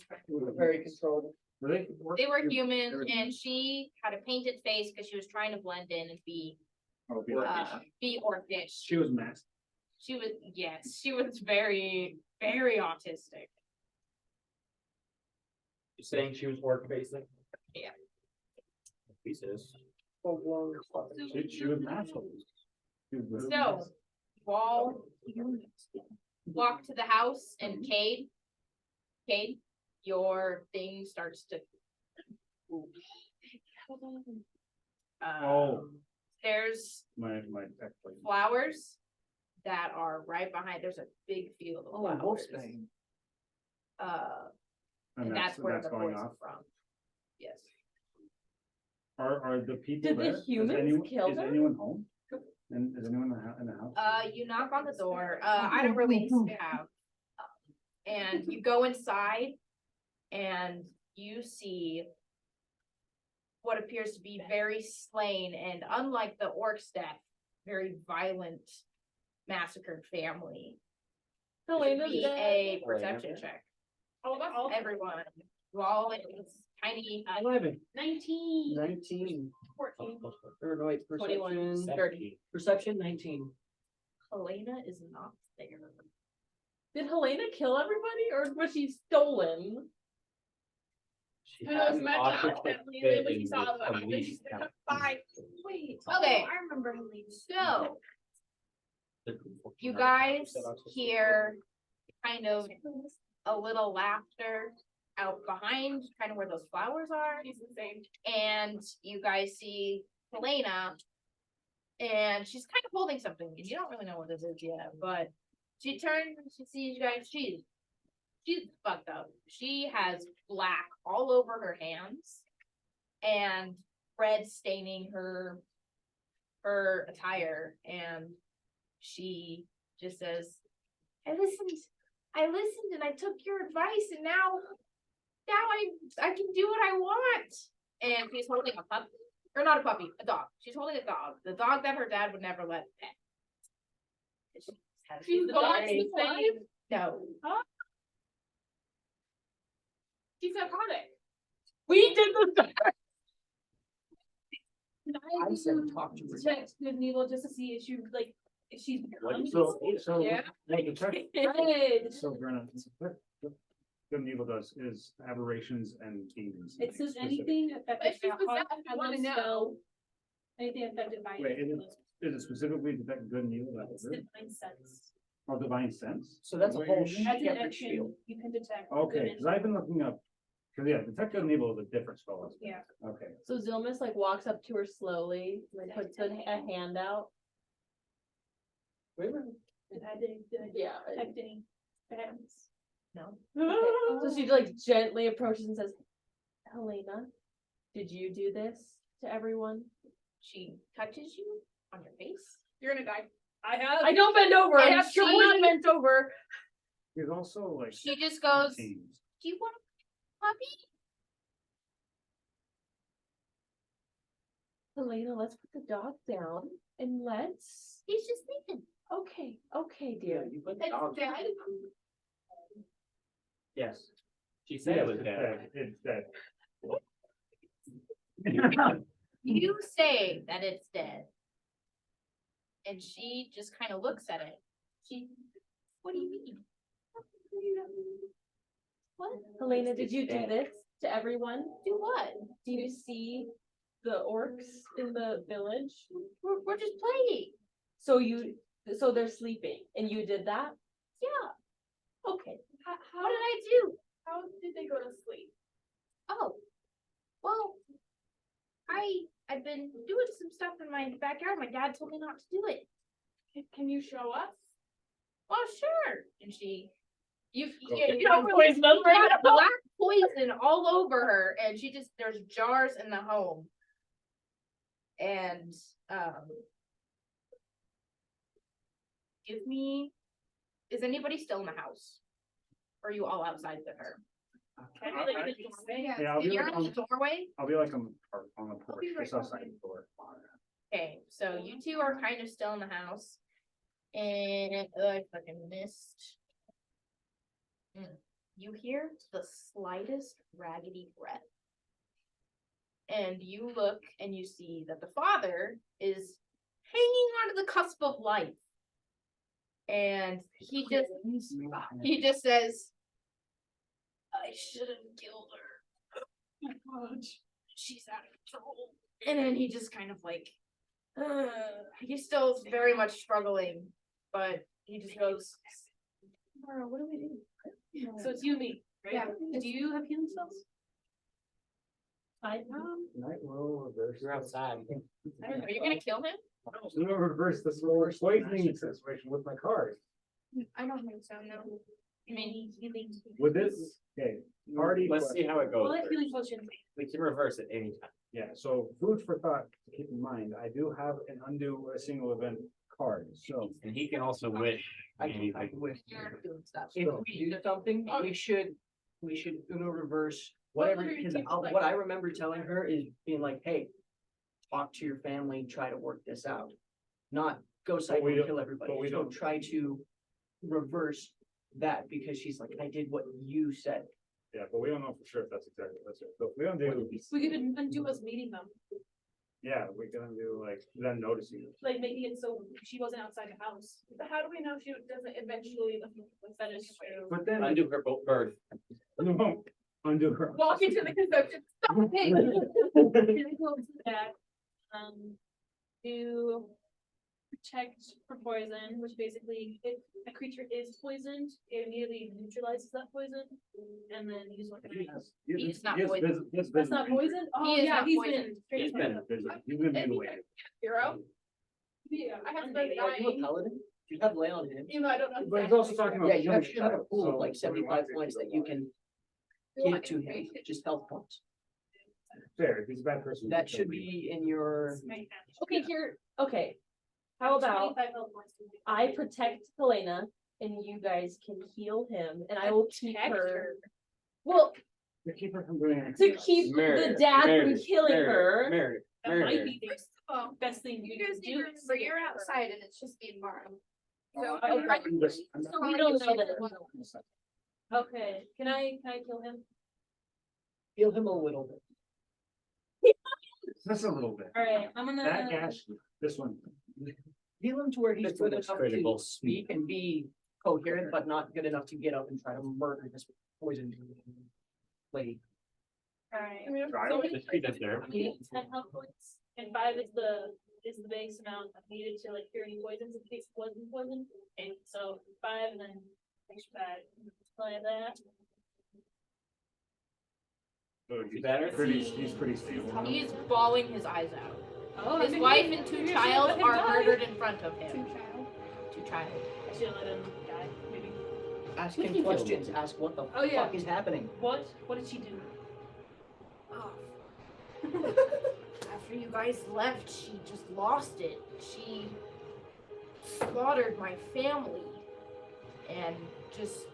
very controlled. Were they? They were human and she had a painted face because she was trying to blend in and be orcish. She was masked. She was, yes, she was very, very autistic. You saying she was work facing? Yeah. Pieces. She was masked. She was literally So, masked. Wall walk to the house and Cade, your thing starts to. Oh. There's My tech. flowers that are right behind, there's a big field of Oh, flowers. Wolfsbane. And that's where the going voice off. is from. Yes. Are the people Did the there? Is humans anyone- kill Is them? anyone home? And is anyone in the house? You knock on the door, I don't really have. And you go inside and you see what appears to be very slain and unlike the orc's death, very violent massacred family. Helena's Be dead. a perception check. Oh, that's all. Everyone, all it's tiny, 11. 19, 19, 14. or no, wait, 21, perception, 30. perception 19. Helena is not there. Did Helena kill everybody or was she stolen? She Who knows, had an imagine autistic accidentally when fitting she saw with the police she's count. like, bye. Wait. Okay. I remember Helene. So, you guys hear kind of a little laughter out behind, kind of where those flowers are. She's insane. And you guys see Helena. And she's kind of holding something, and you don't really know what this is yet, but she turns and she sees you guys, she's fucked up. She has black all over her hands and red staining her attire, and she just says, I listened and I took your advice and now I can do what I want. And she's holding a puppy, or not a puppy, a dog. She's holding a dog, the dog that her dad would never let pet. She's the gone, dog- she's alive? No, She's psychotic. We did the I said talk to her. Check Good and Evil just to see if she like if she's become. So. Yeah. Well, the tech- Good. So Brenna, what Good and Evil does is aberrations and demons. It says specific. anything affected If she's by possessed, hot, I wanna love know. spell, anything affected by. Wait, is it specifically detect good and evil? It's That is it? divine sense. Or divine sense? So that's a whole As an shepherd action, shield. you can detect. Okay, good because I've been looking up, because yeah, detect good and evil is a different spell. isn't it? Yeah. Okay, So Zilmus like walks up to her slowly, like puts a hand out. Wait a minute. and I didn't Yeah. detect any patterns. no. Okay. So she like gently approaches and says, Helena, did you do this to everyone? She touches you on your face. You're gonna die. I don't bend over. And I'm sure she- not bent over. he's also like. She just goes, do teens. you want a puppy? Helena, let's put the dog down and let's. He's just thinking. Okay, dear. You put the It's dog. dead. Yes. She said it was It's dead. It's dead. You say that it's dead. And she just kind of looks at it. What do you mean? What? Helena, did It's you do dead. this to everyone? Do what? Do you see the orcs in the village? We're just playing. So they're sleeping and you did that? Yeah. Okay. What did I do? How did they go to sleep? Oh, well, I've been doing some stuff in my backyard. My dad told me not to do it. Can you show us? Well, sure. And she got black poison all over her, and there's jars in the home. And, is anybody still in the house? Or are you all outside with her? Yeah, I'll be You're like in the doorway? I'll be like on the porch, just outside the door. Okay, so you two are kind of still in the house. And I fucking missed. You hear the slightest raggedy breath. And you look and you see that the father is hanging onto the cusp of life. And he just says, I should have killed her. Oh my God, she's out of control. And then he just kind of like, he's still very much struggling, but he just goes, Mara, what do we do? So it's you and me, right? Yeah. Do you have healing spells? I Night roll reverse. You're outside. are you gonna kill him? I'm gonna reverse this whole poisoning situation with my card. I don't think so, no. I mean, healing. With this, okay, party. Let's see how it goes. Well, that first. healing potion. We can reverse it anytime. Yeah, so food for thought to keep in mind. I do have an undo a single event card, so. And he can also wish I can anything. wish. You're doing stuff. If we do something, we should Uno reverse whatever, because what I remember telling her is being like, hey, talk to your family, try to work this out. Not go side we and don't- kill everybody, but we so don't- try to reverse that, because she's like, I did what you said. Yeah, but we don't know for sure if that's exactly, that's it. So if we don't do, We could undo us meeting them, yeah, we can do like them noticing it. like making it so she wasn't outside the house. But how do we know she doesn't eventually finish? But then, Undo her birth. no, undo her. Walk into the conception. That, do protect from poison, which basically, if a creature is poisoned, it immediately neutralizes that poison, and then use one. He's not poisoned. That's not poison? Oh, is yeah, not he's poisoned. been. He's been. He's been mutilated. Hero? Yeah, I have to undated. go Are you a paladin? You have lay on him. Even though I don't know. But he's also talking about. Yeah, you have killing a pool of so like what we 75 want to do points is that you can give to him, just health points. Fair, if he's a bad person. That should be in your, Okay, here, okay. How about 25 health points. I protect Helena and you guys can heal him and I will keep Protect her. Well, To keep her from doing anything. to else. keep the Murder, dad from murder, killing murder, her. Murder, That might murder. be the best thing You you guys can need to do. remember, you're outside and it's just being Mara. So. I'm just- I'm So not- we don't know that. Okay, can I kill him? heal him a little bit. Just a little bit. Alright, I'm gonna. That gash, this one. Heal him to where he's This good one's enough critical. to speak and be coherent, but not good enough to get up and try to murder this poisoned lady. Alright. Try So it. Just keep it there. I need 10 health points, and 5 is the base amount needed to like cure any poisons in case it wasn't poison. And so 5 and then extra 5. Like that. So he's Better? he's pretty stable. He's bawling his eyes out. Oh, His wife and 2 child are murdered in front of him. Two-child. 2 child. I should let him die, maybe. Ask We can him kill him. questions, ask what the Oh, yeah. fuck is happening. What did she do? After you guys left, she just lost it. She slaughtered my family. And just,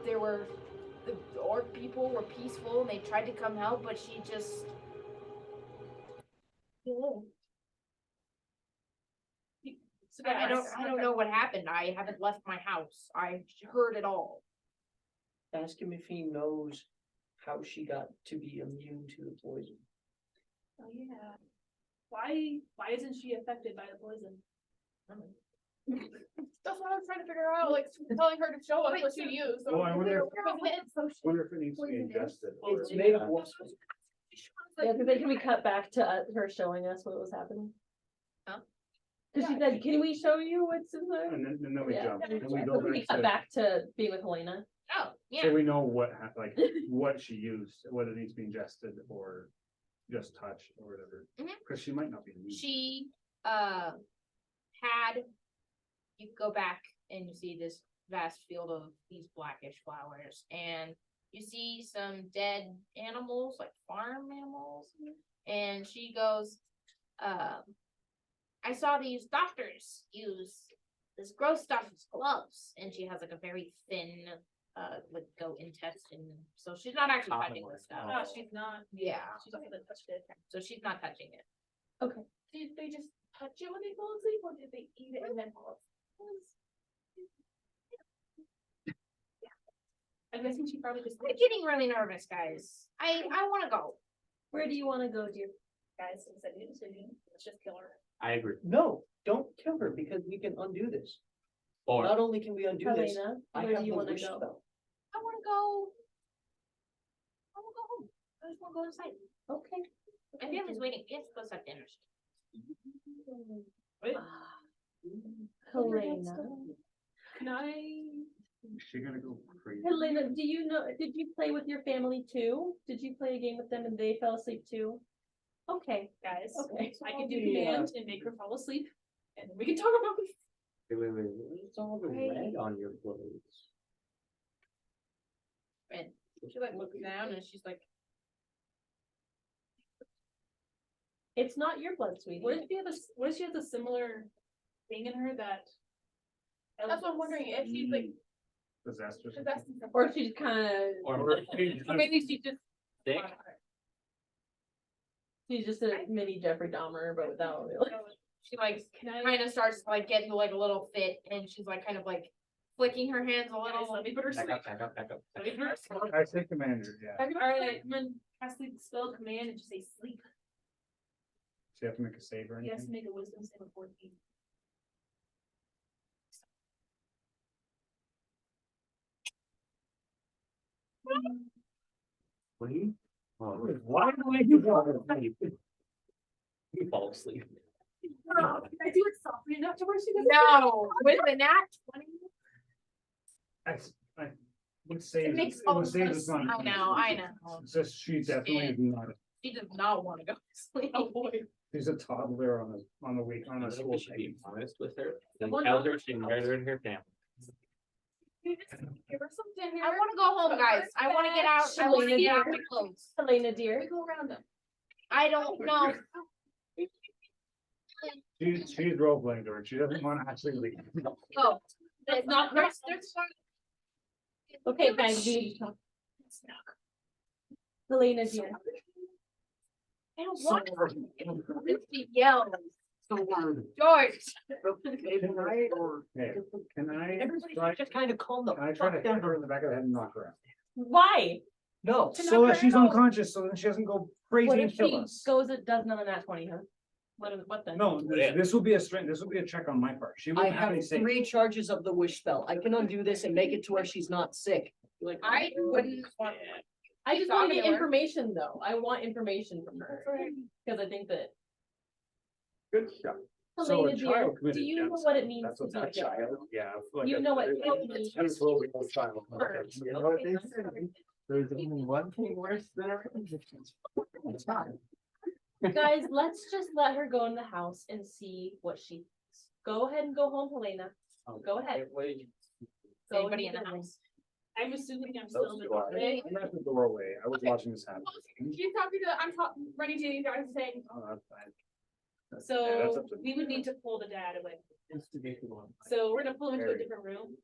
the orc people were peaceful and they tried to come help, but she just. I don't know what happened. I haven't left my house. I heard it all. Ask him if he knows how she got to be immune to the poison. Oh, yeah. Why isn't she affected by the poison? That's what I was trying to figure out, like telling her to show us what she used. Oh, I wonder So Wonder if it needs to be ingested. or- It's made of wolf. Yeah, but then can we cut back to her showing us what was happening? Huh? Cause she said, can we show you what's in there? And then we Yeah. jump, and we Can go we cut back back to being with Helena? Oh, yeah. so we know what, like, what she used, whether it needs to be ingested or just touched or whatever. Mhm. Cause she might not be immune. She, you go back and you see this vast field of these blackish flowers, and you see some dead animals, like farm animals, and she goes, I saw these doctors use this gross stuff as gloves, and she has like a very thin, like goat intestine, so she's not actually touching this stuff. No, she's not. Yeah, She's not gonna touch it. so she's not touching it. Did they just touch it when they fall asleep, or did they eat it and then fall asleep? I'm guessing she probably just. I'm getting really nervous, guys. I want to go. Where do you wanna go, dear? Guys, since I made a decision, let's just kill her. I agree. No, don't kill her because we can undo this. Or Not only can we undo this, Helena, I where have do you the wanna wish go? spell. I want to go. I want to go home. I just want to go inside. Okay. My family's waiting. We have to go have dinner. Wait, Helena. can I? Is she gonna go crazy? Helena, do you know, did you play with your family too? Did you play a game with them and they fell asleep too? Okay, Guys, Okay. I can do The, command and make her fall asleep, and then we can talk about it. wait, what's all the red on your clothes? And she like looks down and she's like, it's not your blood, sweetie. What if she has a, what if she has a similar thing in her that? That's what I'm wondering, if she's like Possessed or something? possessed in some. Or she's kinda, Or Or maybe she just. thick? she's just a mini Jeffrey Dahmer, but without really. she like Can I? kind of starts to like get into like a little fit, and she's like kind of like flicking her hands a Guys, little. let me put her to Back sleep. up, back up, back up. Let me put her to sleep. I say commander, yeah. Alright, I'm gonna cast the spell command and just say sleep. So you have to make a save or He has to anything? make a wisdom save of 14. Sleep? Oh, Why do I do that? you fall asleep. Can I do it softly enough to where she doesn't? No, with the nat 20. I would say, It makes it all would the say sense. this one. I know. It's just, she definitely is not, She does not want to go to sleep. Oh boy. she's a toddler on the week, on I a think school we should be day. honest with her. And One tell more. her she murdered her family. You just give her some dinner. I want to go home, guys. I want to get out. I want to get out my clothes. Helena, dear. We go around them. I don't know. She's role playing to her, she doesn't wanna actually leave. Oh, there's not. There's. Okay, guys, we. Helena, dear. I don't want to. She yells. George. Can I, or Hey, can I everybody try, just kind of calm the can I try to fuck hit down? her in the back of the head and knock her out? Why? No, So that she's unconscious, so then she doesn't go What crazy if and kill she us. goes, it does none of that 20, huh? What then? No, Yeah. this will be a strength, this will be a check on my part, she I wouldn't have have any say. 3 charges of the wish spell. I can undo this and make it to where she's not sick. Like, I wouldn't want. I just want to talking get to her. information though. I want information from her. Cause I think that. Good shot. So a Helena, dear, child do committed you know genocide. what it means That's to what's be a a child? child, yeah. like You a- know what it's it means. a 12-year-old child. You know what they say? There's only one thing worse than a It's fine. Guys, let's just let her go in the house and see what she thinks. Go ahead and go home, Helena. Go ahead. Go Anybody in the room. house? I'm assuming I'm still in the Those two are. doorway. I'm at the doorway, I was watching this happen. She's talking to, I'm talking, running to you guys saying, Oh, that's fine. Yeah, that's So up to we would need to pull the dad away. Instigate the one. So we're gonna pull him into a Very. different room.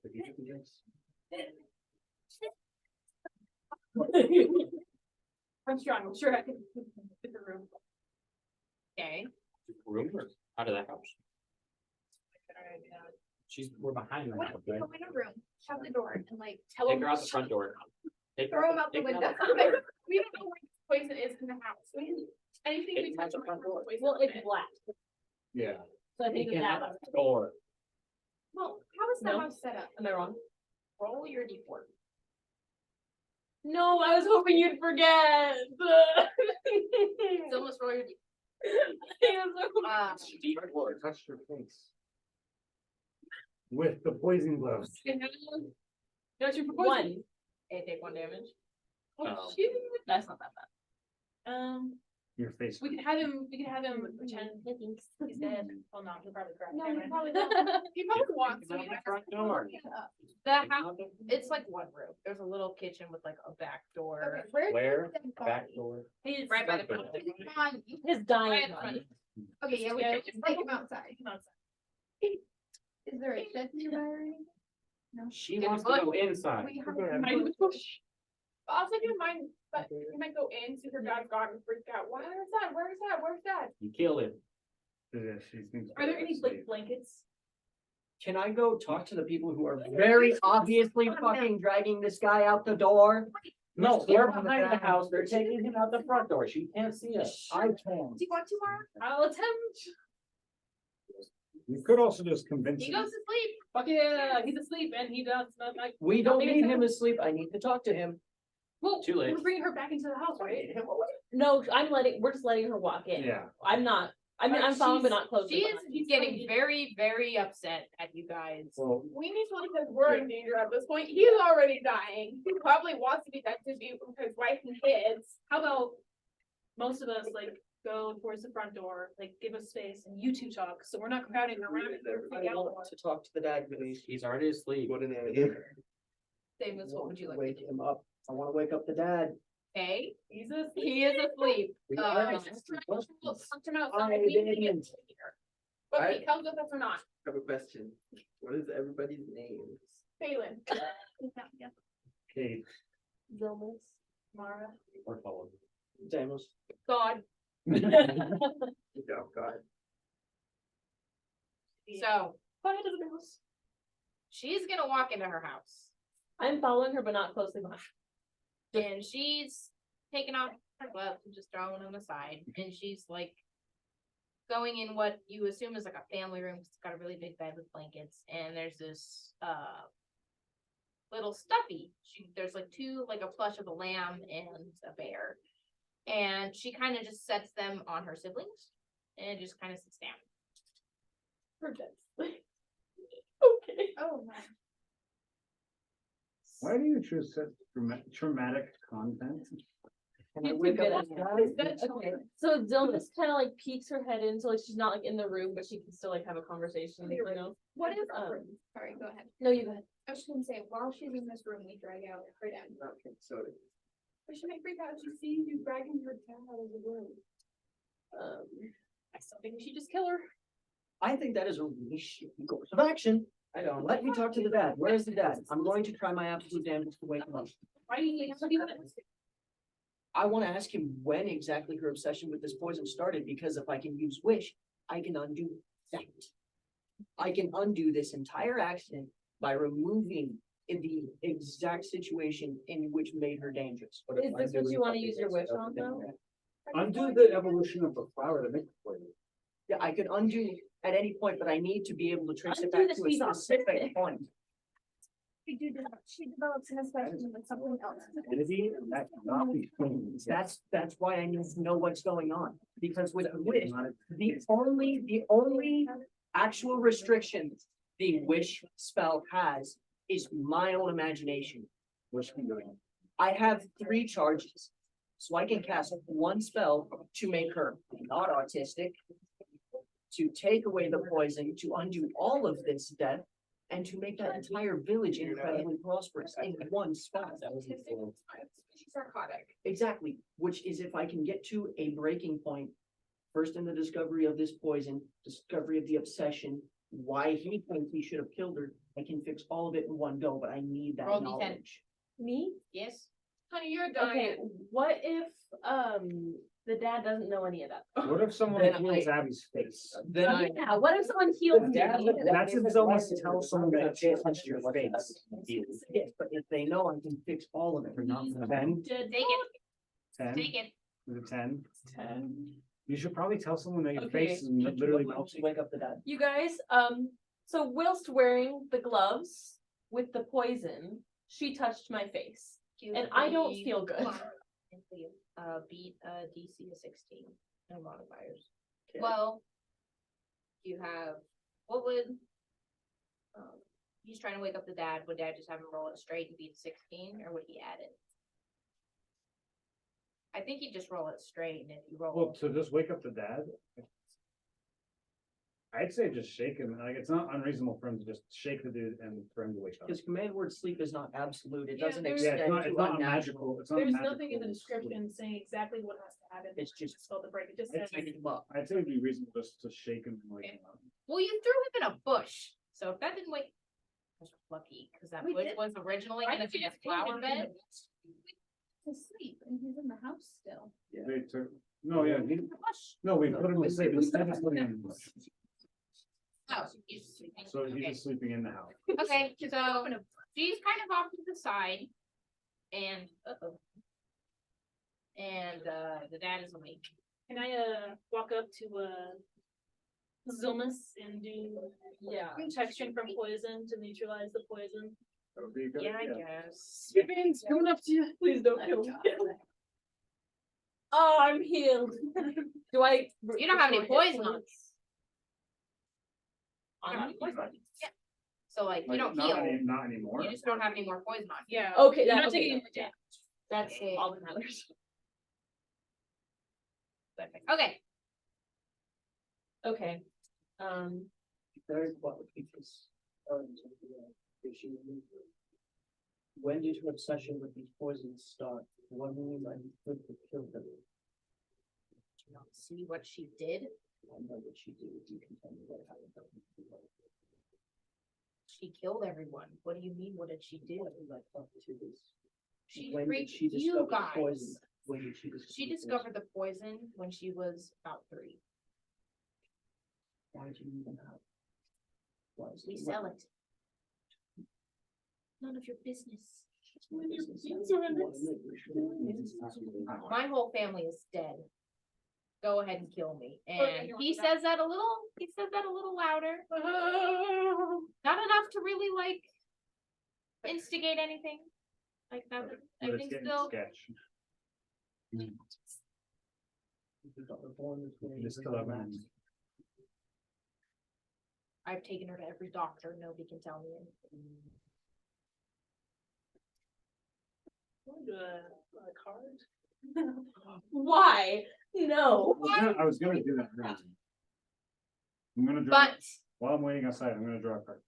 I'm strong, I'm sure I can. Different room. Okay. Room or out of the house? Alright, We're behind her what now, if we right? go in a room, shut the door and like tell Take them, her out the front door. Take her throw them out the take her window. We don't know where this poison is in the house. Anything we Take them out touch. the front door. poison Well, in it's it. black, Yeah, so I think Take her that, out the door. Well, how is the No. house set up? am I wrong? Roll your d4. No, I was hoping you'd forget. So let's roll your d4. touch your face. With the poison gloves. That's your proposal. One, Okay, take 1 damage. Oh. Shoot. that's not that bad. your face. We could have him pretend he's dead. Oh no, he'll probably cry. No, Never he mind. probably don't. He probably wants to. Out the front door. The house, it's like one room. There's a little kitchen with like a back door. Okay, Where? the dead Back body? door. He's Right by the Front front. door. Come on, His dying Right in body. okay, yeah, we Yeah, should just take him outside. Come outside. Is there a shed nearby or anything? She wants to go inside. We have Okay. a- Might also keep in mind, but you might go in, see her dad's gone and freak out. Where is that? Where is that? Where's that? You kill him. Yeah, she thinks Are there any asleep. like blankets? Can I go talk to the people who are very obviously fucking dragging this guy out the door? No, Just we're get him behind the back. house. They're taking him out the front door. She can't see us. I can. Do you want to, Mara? I'll attempt. You could also just convince He him. goes to sleep. Fuck yeah, he's asleep and he does not like. We don't Maybe need it's- him asleep. I need to talk to him. Well, Too late. we're bringing her back into the house, right? No, we're just letting her walk in. Yeah. I'm not, I mean, I'm following but not closely. She is behind. getting very, very upset at you guys. Well, We need to leave because we're in danger at this point. He's already dying. He probably wants to be dead to be with his wife and kids. How about most of us like go towards the front door, like give us space and you two talk, so we're not crowding around. and we're I freaking out. want to talk to the dad, please. He's already asleep. What an idea. Davis, what would you like to Wake do? him up. I wanna wake up the dad. Okay, He's a he is asleep. Just try to punch him outside. I We need to get didn't. here. But he tells us if or not. I have a question. What is everybody's names? Phelan. Yeah. Kate, Zilmus. Mara. We're following. Damos. God. Oh, God. So Quiet as a mouse. she's gonna walk into her house I'm following her but not closely behind. and she's taking off her gloves and just throwing them aside. And she's like going in what you assume is like a family room. 'Cause it's got a really big bed with blankets. And there's this little stuffy. There's like like a plush of a lamb and a bear. And she kind of just sets them on her siblings and just kind of sits down. Perfect. Okay. Oh my. why do you choose such traumatic content? Can I You're too wake good up at the that. dad? Okay, so Zilmus kind of like peeks her head in, so like she's not like in the room, but she can still like have a conversation, you know? What is, Sorry, go ahead. No, you go ahead. I was just gonna say, while she's in this room, we drag out her dad. Okay, so But she might freak out if she sees you dragging her dad out of the room. I still think we should just kill her. I think that is a really shitty course of action. I don't. Let me talk to the dad. Where is the dad? I'm going to try my absolute damnedest to wake him up. Why do you have to do that? I wanna ask him when exactly her obsession with this poison started, because if I can use wish, I can undo that. I can undo this entire accident by removing the exact situation in which made her dangerous. Is this what you wanna use your wish on though? Undo the evolution of the flower to make it for you. Yeah, I could undo at any point, but I need to be able to trace it Undo back the to a speed on specific it. point. She develops an obsession with something else. Infinity, and that cannot be changed. That's why I need to know what's going on, because with wish, the only actual restriction the wish spell has is my own imagination. Wish can go in. I have 3 charges, so I can cast one spell to make her not autistic, to take away the poison, to undo all of this death, and to make that entire village incredibly prosperous in one spell. She's narcotic. Exactly, which is if I can get to a breaking point, first in the discovery of this poison, discovery of the obsession, why he thinks he should have killed her, I can fix all of it in one go, but I need that Roll D10. knowledge. Me? Yes. Honey, you're Okay, dying. what if, the dad doesn't know any of that? What if someone Then heals Abby's face? Then I, Yeah, what if someone heals me? That's if someone tells someone that they touched your face. yes, but if they know, I can fix all of it. Then, Take it, 10, take it. is it 10? 10. You should probably tell someone that your Okay. face is literally melting. Wake up the dad. You guys, so whilst wearing the gloves with the poison, she touched my face. And I don't feel good. Beat DC of 16 and modifiers. Okay. Well, you have, what would, he's trying to wake up the dad, would dad just have him roll it straight and beat 16, or would he add it? I think you just roll it straight, and if you Well, roll, to just wake up the dad. I'd say just shake him, like, it's not unreasonable for him to just shake the dude and for him to wake up. Because command word sleep is not absolute, it Yeah, doesn't there's- Yeah, extend it's to not unnatural. magical, it's not There's magical. nothing in the description saying exactly what has to happen. It's just- spell the break, it just I'd says. say, I'd say it'd be reasonable just to shake him and wake him up. well, you threw him in a bush, so if that didn't wake. That's lucky, because that We bush did- was originally I gonna be a just told flower him bed. To sleep and he's in the house still. They took, no, yeah, no, we put him to sleep instead of putting him in the bush. Oh, he's sleeping. So he's Okay. just sleeping in the house. Okay, so she's kind of off to the side, and, and, the dad is awake. Can I, walk up to, Zilmus and do protection from poison to neutralize the poison? That would be a good Yeah, I idea. guess. Vivian's coming up to you. Please don't kill me. Oh, I'm healed. Do I? You don't have any poison on. I have poison. Yeah. So like, you Like, don't not heal, not anymore. you just don't have any more poison on. Yeah. Okay, You're that, not okay, taking any that- damage. That's it. all that matters. Okay, Okay. Very what would keep this. Issue. When did her obsession with these poisons start? What means I could have killed them? do you not see what she did? I know what she did, you can tell me what happened. She killed everyone. What do you mean, what did she do? What did I talk to this? She When did freaked she you discover the guys. poison? When did she discover? She the poison? discovered the poison when she was about 3. Why did you even have? Why is We it- sell it. None of your business. My whole family is dead. Go ahead and kill me. And he says that a little louder. Not enough to really like instigate anything. Like nothing. But it's Everything's getting still. sketch. You Just kill everyone. I've taken her to every doctor. Nobody can tell me anything. A card? Why? No. I was gonna do that. I'm gonna draw, But while I'm waiting outside, I'm gonna draw a card.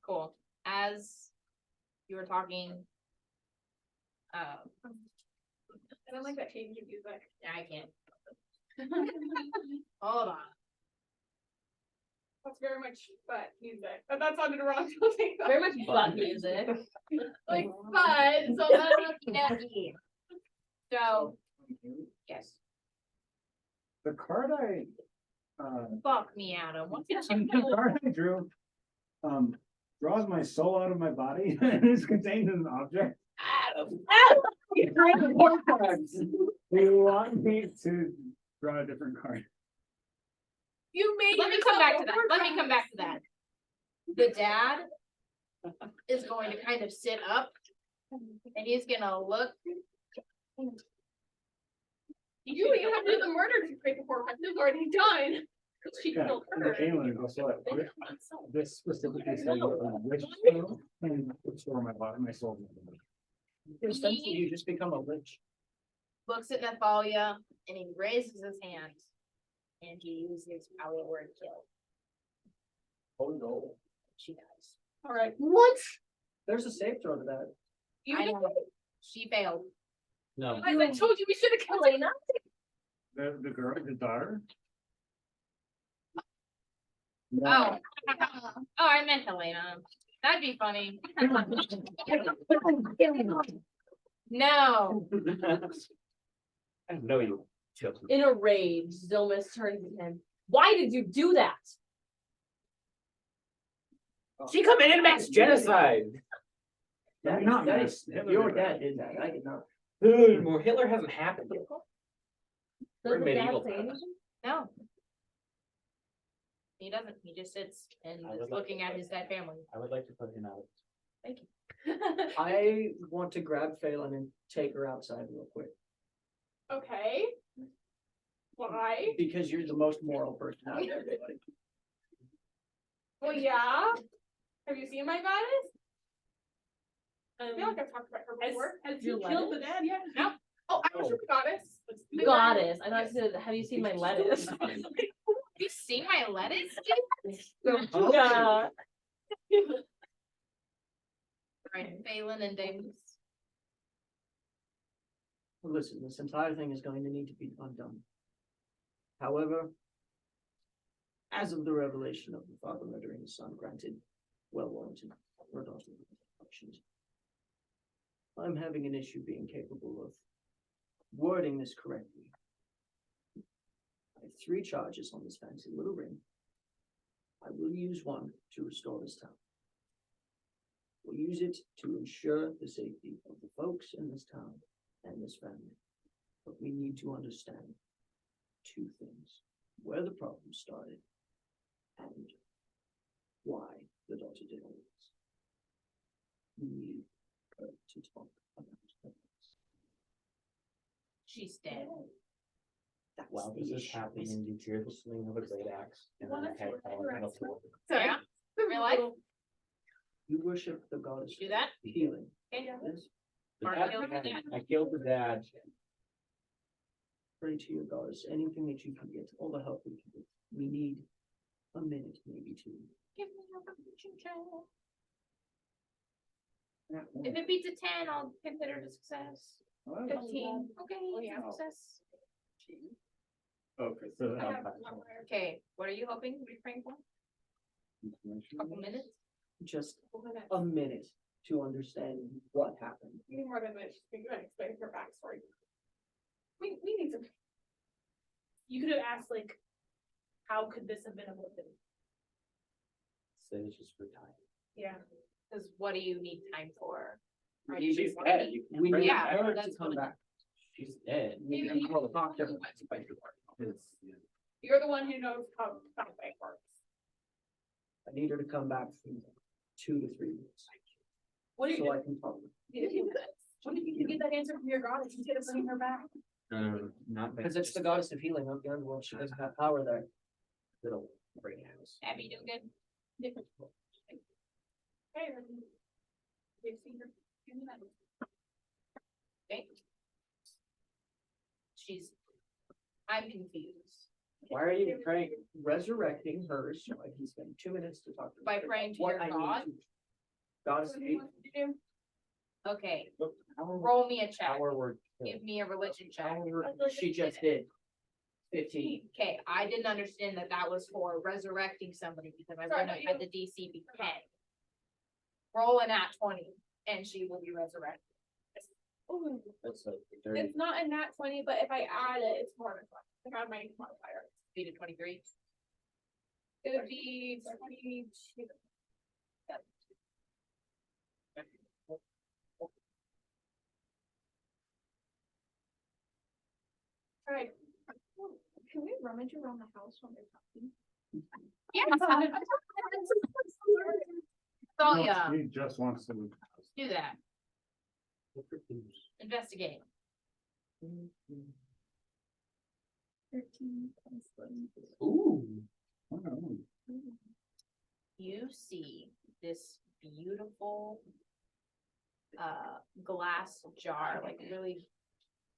cool. As you were talking. I don't like that change of music. I can't. Hold on. That's very much butt music, but that sounded wrong. Very much butt music. Like butt, so So, yes, The card fuck me, Adam. What did you the do? card I drew, draws my soul out of my body and is contained in an object. Adam. Do you want me to draw a different card? you made. Let me come back to that. Let me come back to that. The dad is going to kind of sit up and he's gonna look. You have to do the murder to create the forecast. It's already done. She Yeah, killed and her. Kaylin goes, "What? This specifically says which and which for my body, my soul. Essentially, you just become a witch. Looks at Nathalia and he raises his hand and he uses our word kill. Oh no. She dies. All right. What? There's a safe throw to that. You I did. know. She failed. No. Guys, I told you we should have killed Elena. The girl, the daughter. Oh. Oh, I meant Helena. That'd be funny. No. I know you. killed me. In a rage, Zilmus turns to him. Why did you do that? She committed mass genocide. That Not that mass, is, Hitler your did that. dad did that, I did not. Dude, well, Hitler hasn't happened yet. We're Does the dad medieval say times. anything? No. He doesn't. He just sits and I is would like looking to at put- his dead family. I would like to put him out. Thank you. I want to grab Phelan and take her outside real quick, Okay. Why? because you're the most moral person out of everybody. Well, yeah. Have you seen my goddess? I feel like I've talked about her before. Has you Your killed the lettuce? dad yet? No. Oh, I was a goddess. Goddess, I thought it said, have you seen my lettuce? You see my lettuce? Yeah. Right, Phelan and Davis. Listen, this entire thing is going to need to be undone. However, as of the revelation of the father murdering his son, granted, well warranted, for adoptive actions, I'm having an issue being capable of wording this correctly. I have 3 charges on this fancy little ring. I will use one to restore this town. We'll use it to ensure the safety of the folks in this town and this family. But we need to understand 2 things: where the problem started and why the daughter did all this. We need her to talk about this. She's dead. That's Wow, the this is issue. happening and you hear the swing of a great axe and then a head falling on the floor. Sorry. Yeah, real life, You worship the goddess do that? of healing. Okay. Yes, Mark killed her dad. I killed the dad. pray to your goddess, anything that you can get, all the help we can get. We need a minute, maybe 2. Give me a fortune child. If it beats a 10, I'll consider it a success. 15, okay, it's a success. Okay, so. Okay, what are you hoping to be praying for? Couple minutes? Just a minute to understand what happened. We need more than this. We can explain her backstory. We need some. You could have asked like, how could this have been avoided? Say it's just retired. Yeah. Cause what do you need time for? Are She's you- dead. You can We bring need Yeah, her to that's come what- back. She's dead. We can call the doctor. You're the one who knows how that way works. I need her to come back from 2 to 3 weeks. What do you So do? I can talk. What if you get that answer from your goddess instead of bringing her back? Not Because it's the goddess of healing of the underworld. She doesn't have power there. Little great house. Abby doing good? Hey, we've seen her. Okay. I'm confused. Why are you praying, resurrecting her so I can spend 2 minutes to talk to her? By praying to What your I need God? to- Goddess What of do you healing. want to do? Okay, Look, roll me a check. our word. Give me a religion check. She just did. 15. Okay, I didn't understand that that was for resurrecting somebody because I Sorry, wouldn't have but had the DC be 10. Roll an at 20 and she will be resurrected. Ooh, That's a dirty. it's not a nat 20, but if I add it, it's more than 20. I got my modifier. Be to 23. It would be 22. Alright. Can we rummage around the house when they're talking? Yeah. So No, yeah, He just wants to. do that. Investigate. 13 plus 1. Ooh. You see this beautiful glass jar, like really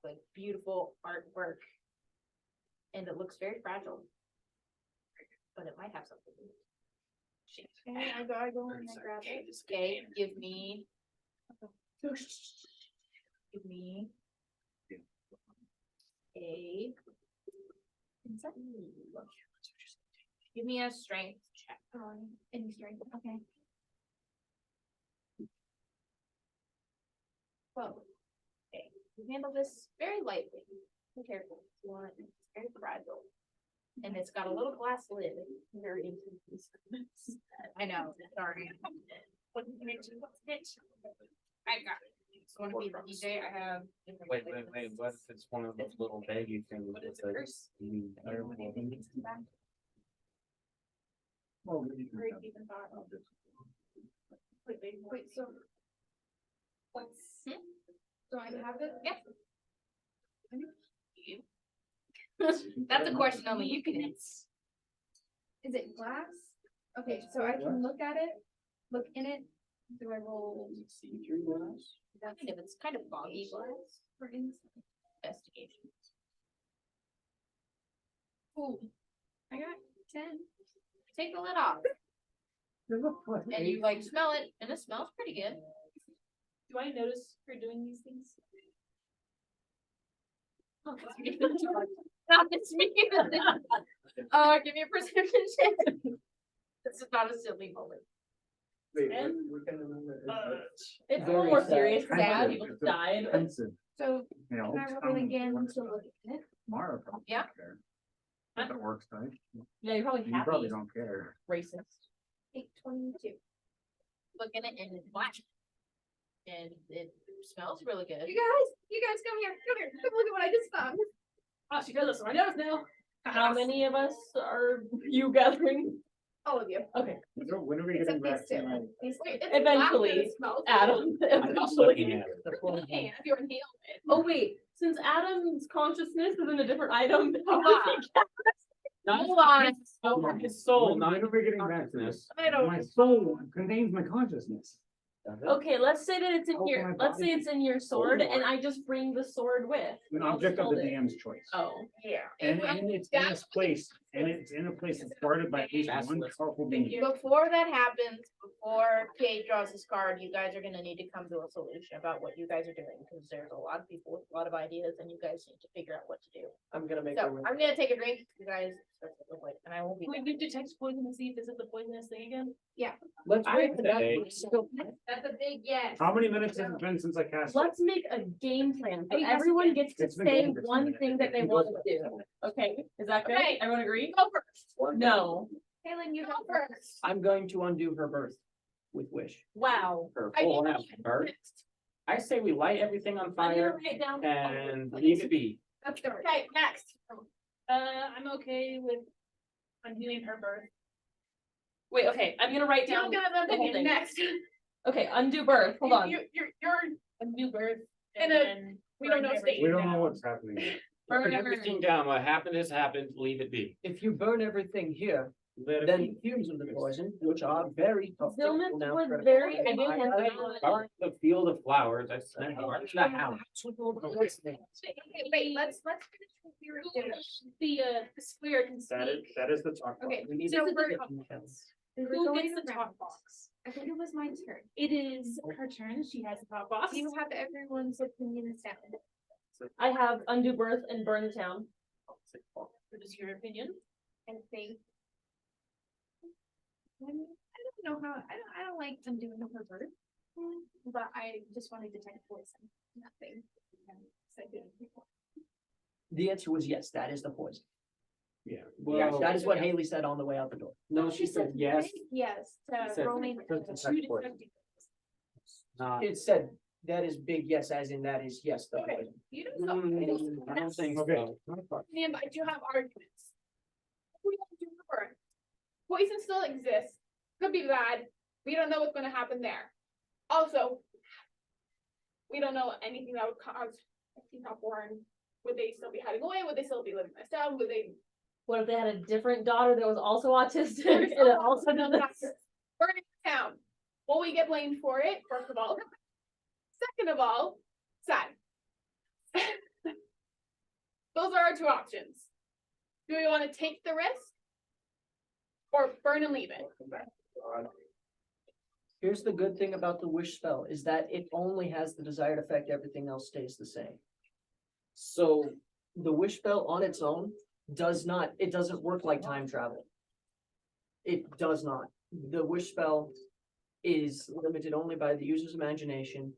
like beautiful artwork. And it looks very fragile. But it might have something. Okay, I go and I grab it. Okay, give me. Give me. A. Give me a strength check. Any strength, okay. Well, okay, you handle this very lightly. Be careful. You want it. It's very fragile. And it's got a little glass lid. Very into. I know, sorry. What did you mention? What's it? I got it. So want to be the DJ? I have. different Wait, flavors. what if it's one of those little baggy things? What is with it a- first? Very deep in thought. Wait, so. What's, so I have it? Yeah. You. That's a question only you can answer. Is it glass? Okay, so I can look at it, look in it. Do I roll See through glass? If it's kind of foggy glass. for insight? investigation. Ooh, I got 10. Take the lid off, and you like smell it, and it smells pretty good. Do I notice her doing these things? Not this me. Give me a perception check. This is not a silly moment. Wait, And- we can remember. It's a Very little more sad. serious because Sad. people just died. Expensive, So you know. can I roll again to look at it? Tomorrow. probably Yeah. don't care. If it works, right? Yeah, you're probably You happy. probably don't care. Racist. 822. Look at it, and it's black. And it smells really good. You guys come here. Come here. Come look at what I just found. Oh, she does this, so I know now. How many of us are you gathering? All of you. Okay, When are we getting Except back these two. tonight? These two. Wait, it's Eventually, black, but it smells good. Adam. Eventually. Hey, if you inhale it. Oh wait, since Adam's consciousness is in a different item. Hold on. His soul, When not are we getting back to consciousness. this? I don't. My soul contains my consciousness. Okay, let's say that it's in How your, can I let's say buy it's in your sword and I just bring the sword with. An I'll object just of the hold it. DM's choice. Oh, Yeah. And it's in this place, and it's in a place that's guarded by at least one Basilisk. powerful being. Before that happens, before Kate draws his card, you guys are gonna need to come to a solution about what you guys are doing, because there's a lot of people with a lot of ideas, and you guys need to figure out what to do. I'm gonna make So her. I'm gonna take a drink, you guys, and I won't be. Can we do detect poison and see if this is the poisonous thing again? Let's I wait for that. say- It's still- That's a big yes. How many minutes has it been since I cast? it? let's make a game plan. So Hey, that's everyone okay. gets to It's been say going for 10 one minutes. thing that they want to do. Okay, is that good? Okay. Everyone agree? Go first. No. Kaylin, you Go go first. I'm going to undo her birth with wish. Wow. Her I full need house to- bird. I say we light everything on I'm gonna fire write down. and leave it be. Let's go. Okay, next. I'm okay with undoing her birth. Wait, okay, I'm gonna write You down. don't get an the whole opinion thing. next. Okay, undo birth, hold on. You're, A new birth. And And a- then. we don't know burn state. everything We don't know down. what's happening yet. Burn everything down. What happened has happened. Leave it be. If you burn everything here, Let it then be. fumes of the poison, which are very tough. to Zillman pronounce was correctly. very I- intense. Burn the field of flowers. I said, burn the house. Wait, let's finish what we were doing. The square can speak. That is the talk. Okay, We need so to we're, get details. we're Who going gets the around. top box? I think it was my turn. It is her turn. She has the top box. Do you have everyone's opinions down? I have undo birth and burn the town. What is your opinion? I think. I don't know how, I don't like undoing her birth. But I just wanted to detect poison, nothing. So I did it before. The answer was yes, that is the poison. Yeah. Well, That is what Haley said on the way out the door. no, she said yes. Yes, She said- to roaming. That's Two poison. detective. Not. It said, that is big yes, as in that is yes, the Okay. poison. You don't know. I don't think Okay. so. And I do have arguments. We don't do the burn. Poison still exists, could be bad, we don't know what's gonna happen there. Also, we don't know anything that would cause a teen not born. Would they still be hiding away? Would they still be living this down? Would they? What if they had a different daughter that was also autistic and it also did this? Burning the town. Will we get blamed for it, first of all? Second of all, sad. Those are our two options. Do we wanna take the risk? Or burn and leave it? Here's the good thing about the wish spell, is that it only has the desired effect, everything else stays the same. So the wish spell on its own does not, it doesn't work like time travel. It does not. The wish spell is limited only by the user's imagination.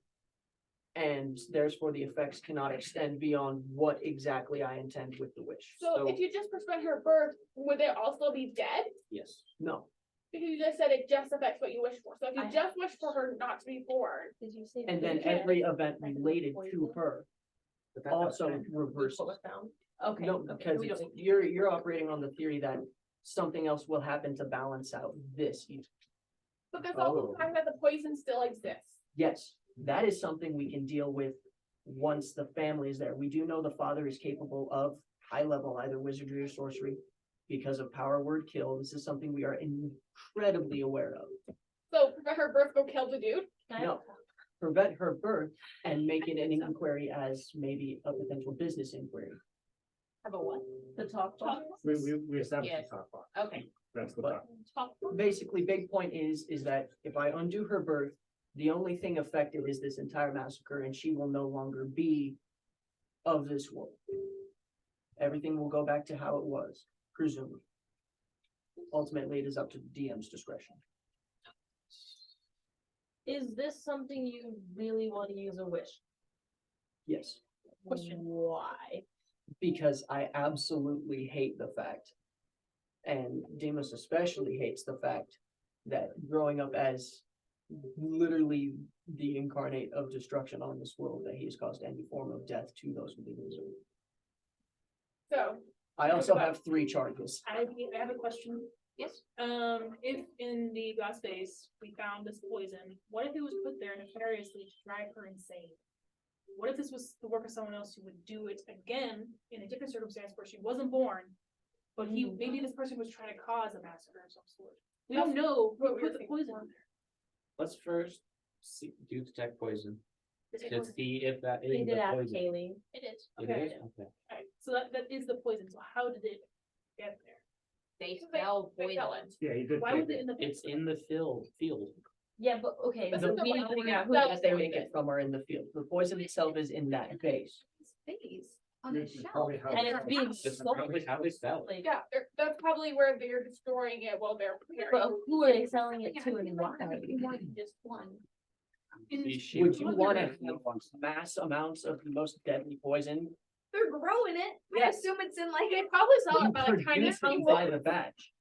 And therefore the effects cannot extend beyond what exactly I intend with the wish. So if you just prevent her birth, would they also be dead? Yes, no, Because you just said it just affects what you wish for. So if you I- just wish for her not to be born, Did you say? and then poison? every event related to her also What reverses. was found? Okay. No, okay, because we it's, don't- you're operating on the theory that something else will happen to balance out this. but there's also Oh. the fact that the poison still exists. Yes, that is something we can deal with once the family is there. We do know the father is capable of high level, either wizardry or sorcery. Because of power word kill, this is something we are incredibly aware of. So prevent her birth, go kill the dude. Can I- No. prevent her birth and make it an inquiry as maybe a potential business inquiry. Have a what? The talk box. We established Yes. the top box. Okay. That's the But- top. Basically, big point is that if I undo her birth, the only thing affected is this entire massacre and she will no longer be of this world. Everything will go back to how it was, presumably. Ultimately, it is up to the DM's discretion. Is this something you really want to use a wish? Yes, Why? because I absolutely hate the fact, and Demas especially hates the fact that growing up as literally the incarnate of destruction on this world, that he has caused any form of death to those within his own. So, I also have 3 charges. I have a question. Yes. If in the glass vase we found this poison, what if it was put there nefariously to drive her insane? What if this was the work of someone else who would do it again in a different circumstance where she wasn't born, but maybe this person was trying to cause a massacre of some sort? We don't know who put the poison in Let's first do detect poison, there. to see if that We is did the ask poison. Kaylee. It is. It Okay. is? Okay. Alright, so that is the poison. So how did it get there? They smell they sell poison. it. Yeah, he did. Why take was it it. in the? It's in the field. Yeah, but okay, This so is the we one need to figure where out who that gets That they there. make it from are in the field. The poison itself is in that vase. Space on a This is shelf. probably how And it it's being works. That's sold. probably how they sell it. Like, Yeah, that's probably where they're destroying it while they're preparing. but who are they selling it Yeah, to I and feel why? like that would be more than just one. These Would sheep- you want to have mass amounts of the most deadly poison? They're growing it. I Yes. assume it's in like They probably sell You it by like tiny produce it chunks. by the batch.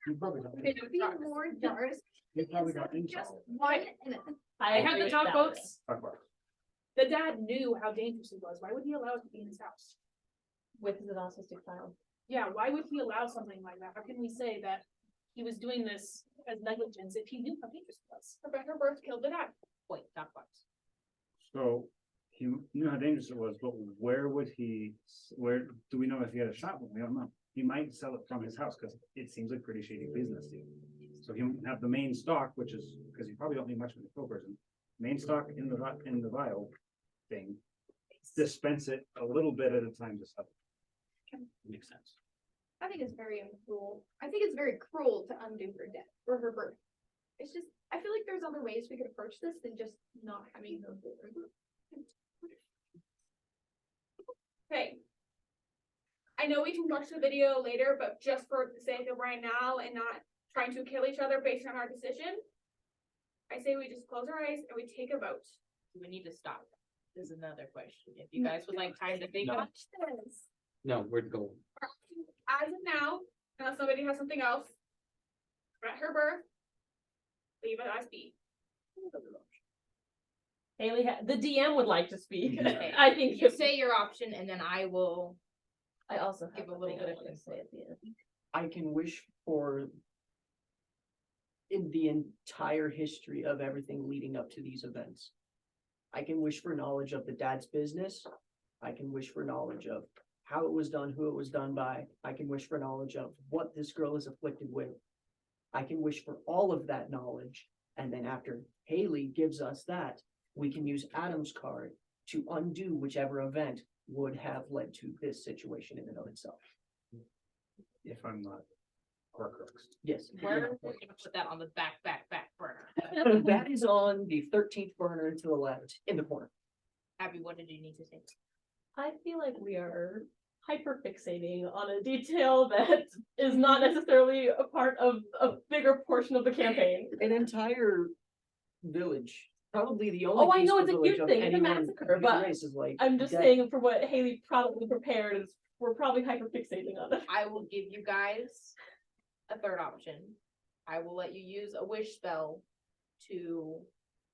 You probably got They it. do be drugs. more jars. You probably got Just intel. one and I have agree the with top that. books. Top box. The dad knew how dangerous it was. Why would he allow it to be in his house? With the autistic child. Yeah, why would he allow something like that? How can we say that he was doing this as negligence if he knew how dangerous it was? Her birth killed the dad. Wait, not box. So he knew how dangerous it was, but where would he, where, do we know if he had a shop? We don't know. He might sell it from his house because it seems like pretty shady business deal. So he might have the main stock, which is, because you probably don't need much of a pill person, main stock in the vial thing. Dispense it a little bit at a time to sell. Makes sense. I think it's very cruel. I think it's very cruel to undo her death or her birth. It's just, I feel like there's other ways we could approach this than just not having her born. Okay. I know we can watch the video later, but just for the sake of right now and not trying to kill each other based on our decision, I say we just close our eyes and we take a vote. Do we need to stop? This is another question. If you guys would like time to think No. about This. No, we're going. As of now, unless somebody has something else, at her birth, leave it as be. Haley, the DM would like to speak. Okay. I think. you say your option and then I will. I also give have a little thing I bit of wanna say at the end. I can wish for in the entire history of everything leading up to these events. I can wish for knowledge of the dad's business. I can wish for knowledge of how it was done, who it was done by. I can wish for knowledge of what this girl is afflicted with. I can wish for all of that knowledge. And then after Haley gives us that, we can use Adam's card to undo whichever event would have led to this situation in and of itself. If I'm not Horcrux. Yes. We're gonna put that on the back burner. That is on the 13th burner to the left in the corner. Abby, what did you need to say? I feel like we are hyper fixating on a detail that is not necessarily a part of a bigger portion of the campaign. An entire village, probably the only. Oh, I know, peaceful it's a village huge of thing, it's a anyone massacre, whose but race is like I'm just dead. saying for what Haley probably prepared is we're probably hyper fixating on it. I will give you guys a third option. I will let you use a wish spell to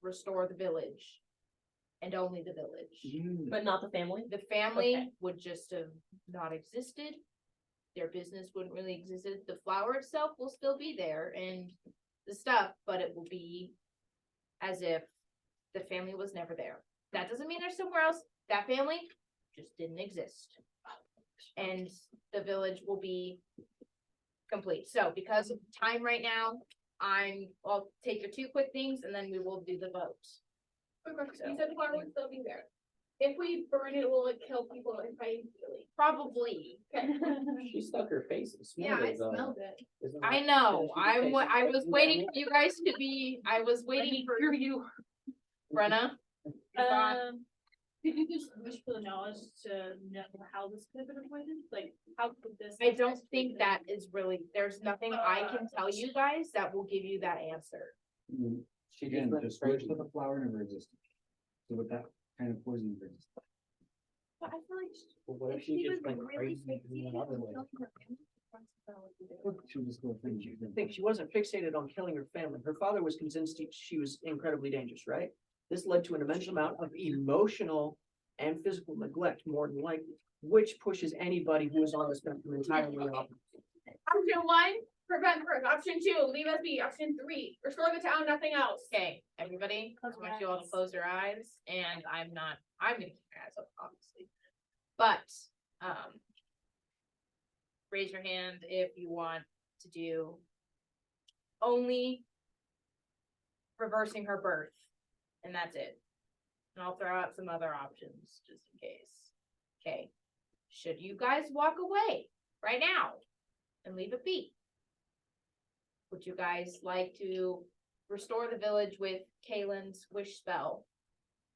restore the village. And only the village. But not the family. The family Okay. would just have not existed. Their business wouldn't really existed. The flower itself will still be there and the stuff, but it will be as if the family was never there. That doesn't mean they're somewhere else. That family just didn't exist. And the village will be complete. So because of time right now, I'll take your two quick things and then we will do the vote. Quick question, you said the flower would still be there. If we burn it, will it kill people if I immediately? Probably. Okay. She stuck her face and Yeah, smelled I it though. smelled it. Isn't I that- know, yeah, she did I taste was it. waiting for you guys to be, I was waiting for you. Brenna? your thought? Did you just wish for the knowledge to know how this could have been avoided? Like, how could this? I don't think that is really, there's nothing I can tell you guys that will give you that answer. She Again, went just straight wish that the flower never existed. So with that kind of poison never existed. But I feel like Well, what if if she she was just went really crazy in fixated another on way? killing her family, that's what I would do. She was just going to I think she wasn't fixated on killing her family. Her father was convinced she was incredibly dangerous, right? This led to an immense amount of emotional and physical neglect, more than likely, which pushes anybody who is on the spectrum entirely off. Option 1, prevent birth. Option 2, leave as be. Option 3, restore the town, nothing else. Okay, everybody, I want you all to close your eyes, and I'm gonna keep your eyes open, obviously. But, raise your hand if you want to do only reversing her birth, and that's it. And I'll throw out some other options, just in case. Okay, should you guys walk away right now and leave it be? Would you guys like to restore the village with Kaylin's wish spell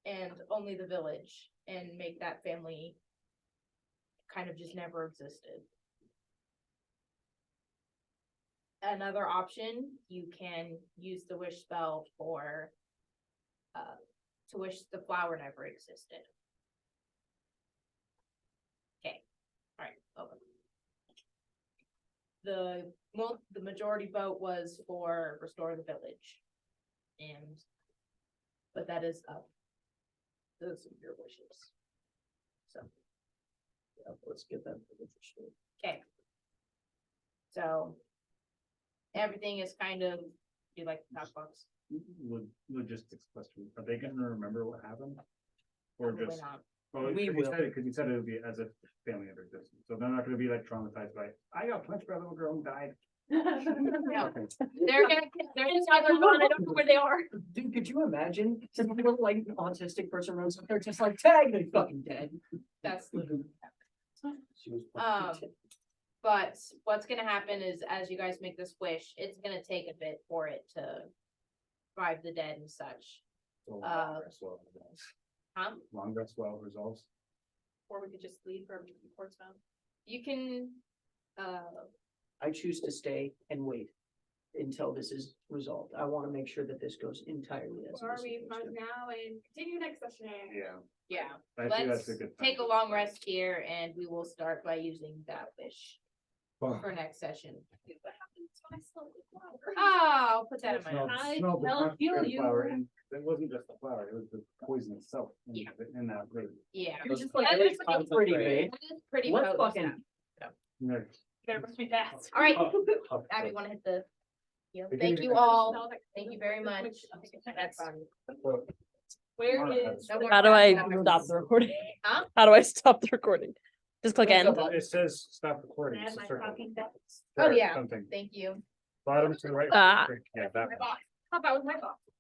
and only the village and make that family kind of just never existed? Another option, you can use the wish spell for to wish the flower never existed. Okay, all right, over. The majority vote was for restore the village. And, but that is up. Those are your wishes. So, Yeah, let's get that. Interesting. okay. So. Everything is kind of, you like the top box? Logistics question, are they gonna remember what happened? Or Probably just, not. well, We you will. said it, cause you said it would be as if family ever existed, so they're not gonna be like traumatized by, I got punched by a little girl who died. No. Okay. They're either I don't know where they are. Dude, could you imagine some little like autistic person runs up there just like tag they fucking dead? That's literally. She was But what's gonna happen is as you guys make this wish, it's gonna take a bit for it to revive the dead and such. So Uh, long rest well resolves. Huh? Long rest well resolves. Or we could just leave her before it's found. You can, I choose to stay and wait until this is resolved. I want to make sure that this goes entirely as. Or it is we supposed pause to. now and continue next session. Yeah. yeah, I think let's that's a good time. take a long rest here and we will start by using that wish for next session. What happens when I slow the flower? Oh, I'll put that in my Smelled- notes. I smelled the help heal concentrated you. flower, and it wasn't just the flower, it was the poison itself Yeah. in that root. Yeah. You're just like, That "Hey, is I'm pretty big. That is pretty Let's potent fucking- stuff. Yeah. Better must be fast. All right, Oh, Abby, wanna hit the, Beginning thank you of- all, thank you very much. That's fun. Where Alright, is? No more How do I fast numbers. stop the recording? Huh? How do I stop the recording? Just click end. It says stop recording. Add it's a my circle. copy Oh, Or yeah. Something, Thank you. bottom to the right. Ah. Yeah, that My one. box. Thought that was my box.